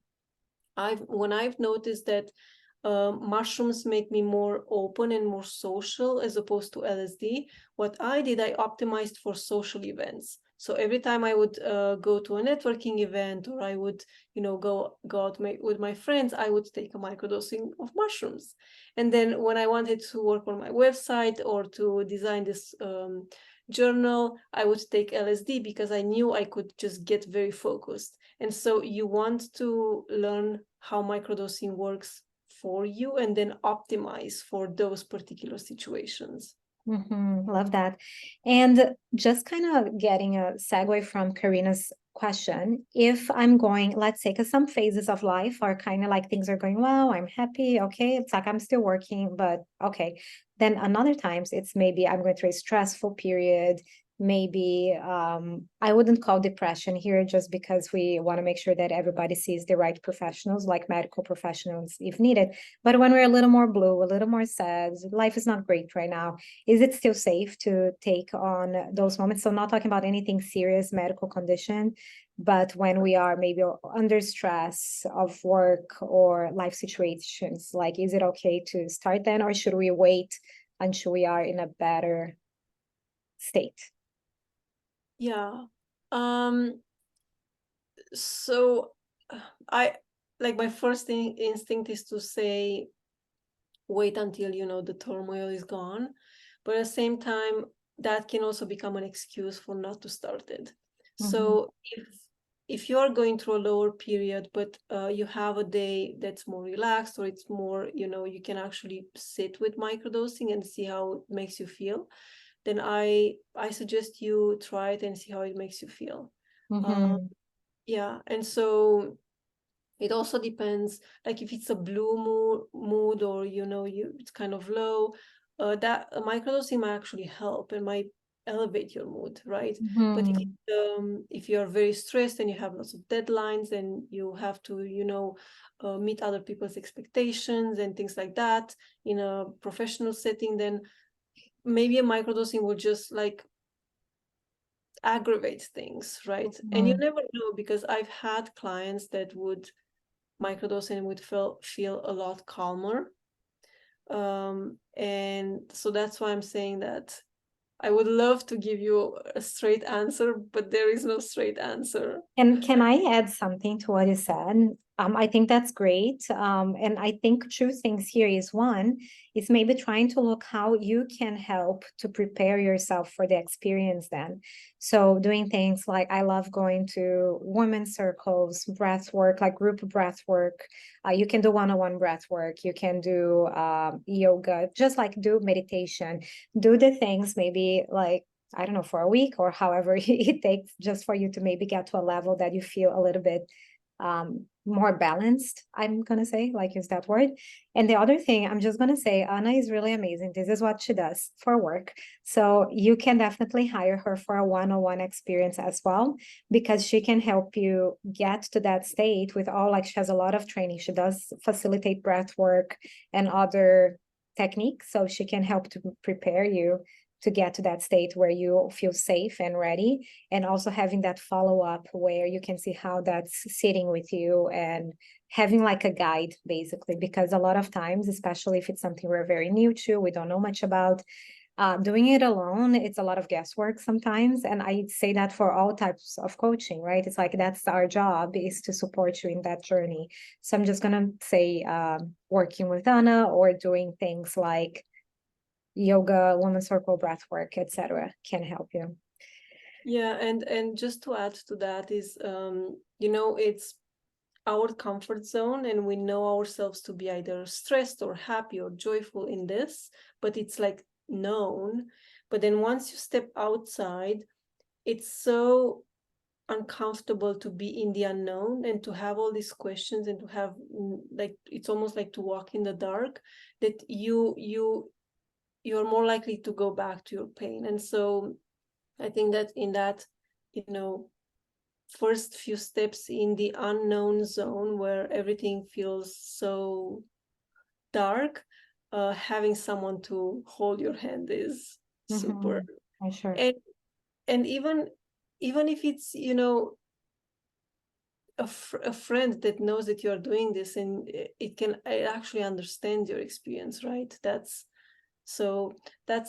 when I've noticed that mushrooms make me more open and more social as opposed to LSD, what I did, I optimized for social events. So every time I would go to a networking event, or I would, go out with my friends, I would take a microdosing of mushrooms. And then when I wanted to work on my website or to design this journal, I would take LSD, because I knew I could just get very focused. And so you want to learn how microdosing works for you and then optimize for those particular situations. Love that. And just kind of getting a segue from Karina's question, if I'm going, let's say, because some phases of life are kind of like things are going well, I'm happy, okay, it's like I'm still working, but okay. Then another times it's maybe I'm going through a stressful period, maybe I wouldn't call depression here, just because we want to make sure that everybody sees the right professionals, like medical professionals if needed. But when we're a little more blue, a little more sad, life is not great right now, is it still safe to take on those moments? So not talking about anything serious, medical condition, but when we are maybe under stress of work or life situations, like, is it okay to start then, or should we wait until we are in a better state? Yeah. So I like, my first instinct is to say, wait until, the turmoil is gone. But at the same time, that can also become an excuse for not to start it. So if you are going through a lower period, but you have a day that's more relaxed, or it's more, you can actually sit with microdosing and see how it makes you feel, then I suggest you try it and see how it makes you feel. Yeah. And so it also depends, like if it's a blue mood, or it's kind of low, that microdosing might actually help and might elevate your mood, right? But if you are very stressed and you have lots of deadlines and you have to meet other people's expectations and things like that in a professional setting, then maybe a microdosing will just like aggravate things, right? And you never know, because I've had clients that would microdose and would feel a lot calmer. And so that's why I'm saying that I would love to give you a straight answer, but there is no straight answer. And can I add something to what you said? I think that's great. And I think two things here is, one, is maybe trying to look how you can help to prepare yourself for the experience then. So doing things like, I love going to women's circles, breath work, like group breath work. You can do one-on-one breath work. You can do yoga, just like do meditation, do the things maybe like, I don't know, for a week or however it takes, just for you to maybe get to a level that you feel a little bit more balanced, I'm gonna say, like use that word. And the other thing I'm just gonna say, Anna is really amazing. This is what she does for work. So you can definitely hire her for a one-on-one experience as well, because she can help you get to that state with all, like she has a lot of training. She does facilitate breath work and other techniques. So she can help to prepare you to get to that state where you feel safe and ready, and also having that follow-up where you can see how that's sitting with you and having like a guide, basically, because a lot of times, especially if it's something we're very new to, we don't know much about, doing it alone, it's a lot of guesswork sometimes. And I say that for all types of coaching, right? It's like that's our job, is to support you in that journey. So I'm just gonna say working with Anna or doing things like yoga, women's circle, breath work, etc., can help you. Yeah, and just to add to that is, it's our comfort zone, and we know ourselves to be either stressed or happy or joyful in this, but it's like known. But then once you step outside, it's so uncomfortable to be in the unknown and to have all these questions and to have like, it's almost like to walk in the dark, that you're more likely to go back to your pain. And so I think that in that, first few steps in the unknown zone where everything feels so dark, having someone to hold your hand is super. For sure. And even if it's, a friend that knows that you are doing this, and it actually understands your experience, right? That's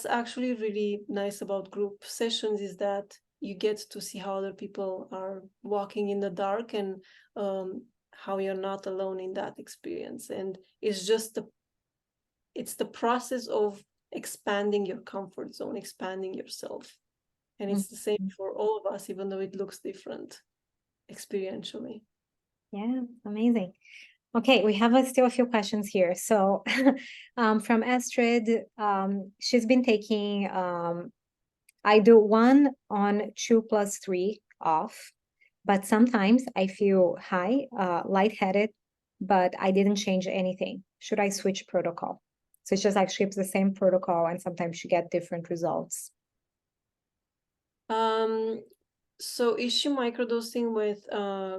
actually really nice about group sessions, is that you get to see how other people are walking in the dark, and how you're not alone in that experience. And it's the process of expanding your comfort zone, expanding yourself. And it's the same for all of us, even though it looks different experientially. Yeah, amazing. Okay, we have still a few questions here. So from Astrid, she's been taking, I do 1 on 2+3 off, but sometimes I feel high, lightheaded, but I didn't change anything. Should I switch protocol? So it's just like she keeps the same protocol and sometimes you get different results. So is she microdosing with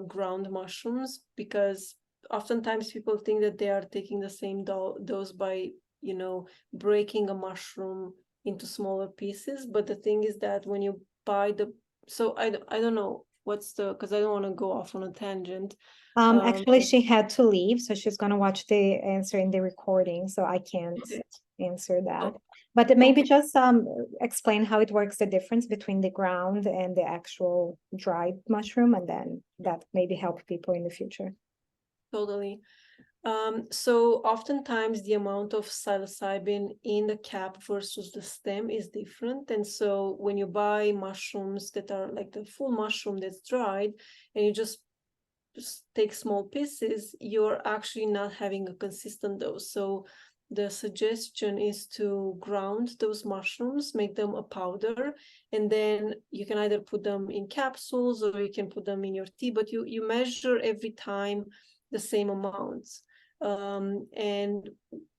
ground mushrooms? Because oftentimes people think that they are taking the same dose by, breaking a mushroom into smaller pieces. But the thing is that when you buy so I don't know because I don't want to go off on a tangent. Actually, she had to leave, so she's gonna watch the answer in the recording, so I can't answer that. But maybe just explain how it works, the difference between the ground and the actual dried mushroom, and then that maybe help people in the future. Totally. So oftentimes the amount of psilocybin in the cap versus the stem is different. And so when you buy mushrooms that are like the full mushroom that's dried, and you just take small pieces, you're actually not having a consistent dose. So the suggestion is to ground those mushrooms, make them a powder, and then you can either put them in capsules or you can put them in your tea, but you measure every time the same amounts. And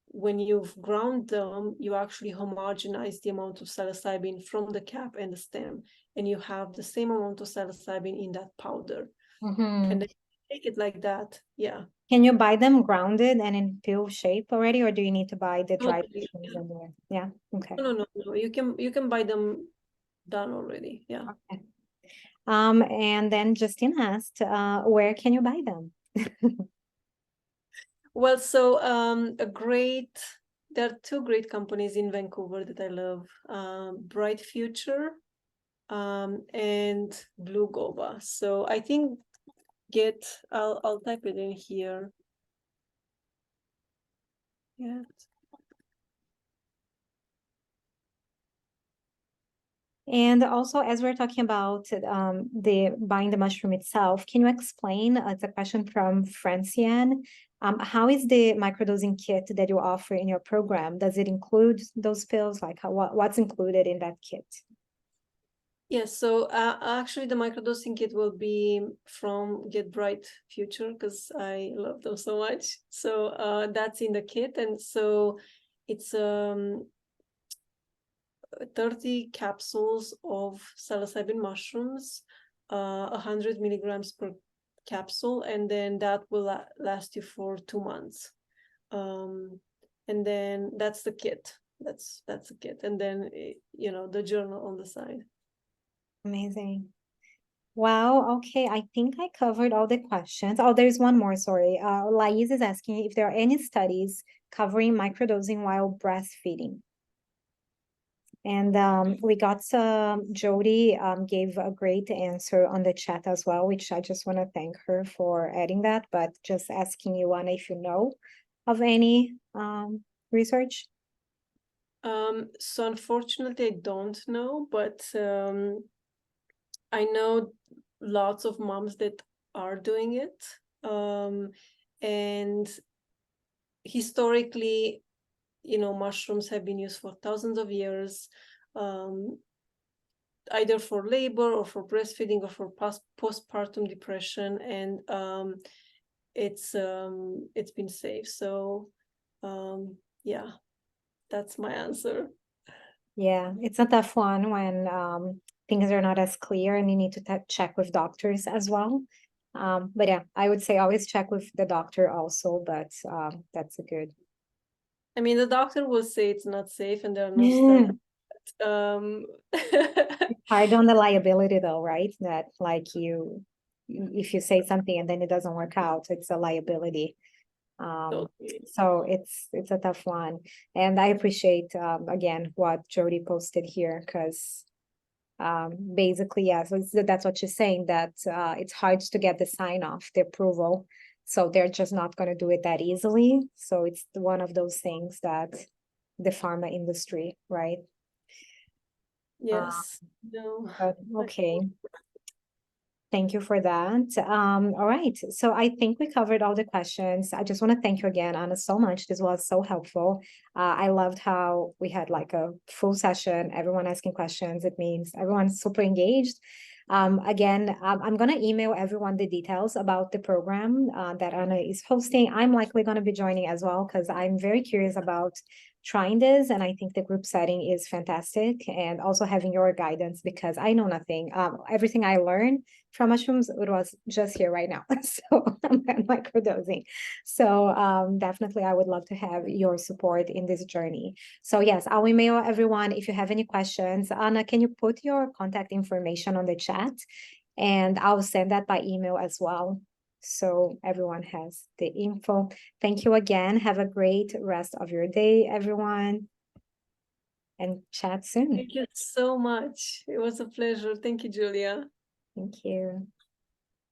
when you've ground them, you actually homogenize the amount of psilocybin from the cap and the stem, and you have the same amount of psilocybin in that powder. And then take it like that. Yeah. Can you buy them grounded and in pill shape already, or do you need to buy the dried mushrooms in there? Yeah. Okay. No. You can buy them done already. Yeah. Okay. And then Justine asked, where can you buy them? Well, so there are 2 great companies in Vancouver that I love, Bright Future and Blue Goba. So I think I'll type it in here. Yeah. And also, as we're talking about the buying the mushroom itself, can you explain, it's a question from Franciane, how is the microdosing kit that you offer in your program? Does it include those pills? Like what's included in that kit? Yes, so actually the microdosing kit will be from Get Bright Future because I love them so much. So that's in the kit, and so it's 30 capsules of psilocybin mushrooms, 100 milligrams per capsule, and then that will last you for 2 months. And then that's the kit. That's the kit, and then the journal on the side. Amazing. Wow, okay. I think I covered all the questions. Oh, there's one more, sorry. Lais is asking if there are any studies covering microdosing while breastfeeding. And we got some, Jody gave a great answer on the chat as well, which I just want to thank her for adding that, but just asking you, Anna, if you know of any research. So unfortunately, I don't know, but I know lots of moms that are doing it. And historically, mushrooms have been used for thousands of years, either for labor or for breastfeeding or for postpartum depression, and it's been safe. So yeah, that's my answer. Yeah, it's a tough one when things are not as clear and you need to check with doctors as well. But yeah, I would say always check with the doctor also, but that's a good. I mean, the doctor will say it's not safe and there are no studies. Hard on the liability though, right? That like if you say something and then it doesn't work out, it's a liability. So it's a tough one, and I appreciate again what Jody posted here, because basically, yeah, so that's what she's saying, that it's hard to get the sign off, the approval, so they're just not going to do it that easily. So it's one of those things that the pharma industry, right? Yes. No. But okay. Thank you for that. All right. So I think we covered all the questions. I just want to thank you again, Anna, so much. This was so helpful. I loved how we had like a full session, everyone asking questions. It means everyone's super engaged. Again, I'm going to email everyone the details about the program that Anna is hosting. I'm likely going to be joining as well because I'm very curious about trying this, and I think the group setting is fantastic, and also having your guidance because I know nothing. Everything I learned from mushrooms, it was just here right now. So I'm microdosing. So definitely I would love to have your support in this journey. So yes, I'll email everyone if you have any questions. Anna, can you put your contact information on the chat? And I'll send that by email as well, so everyone has the info. Thank you again. Have a great rest of your day, everyone. And chat soon. Thank you so much. It was a pleasure. Thank you, Julia. Thank you.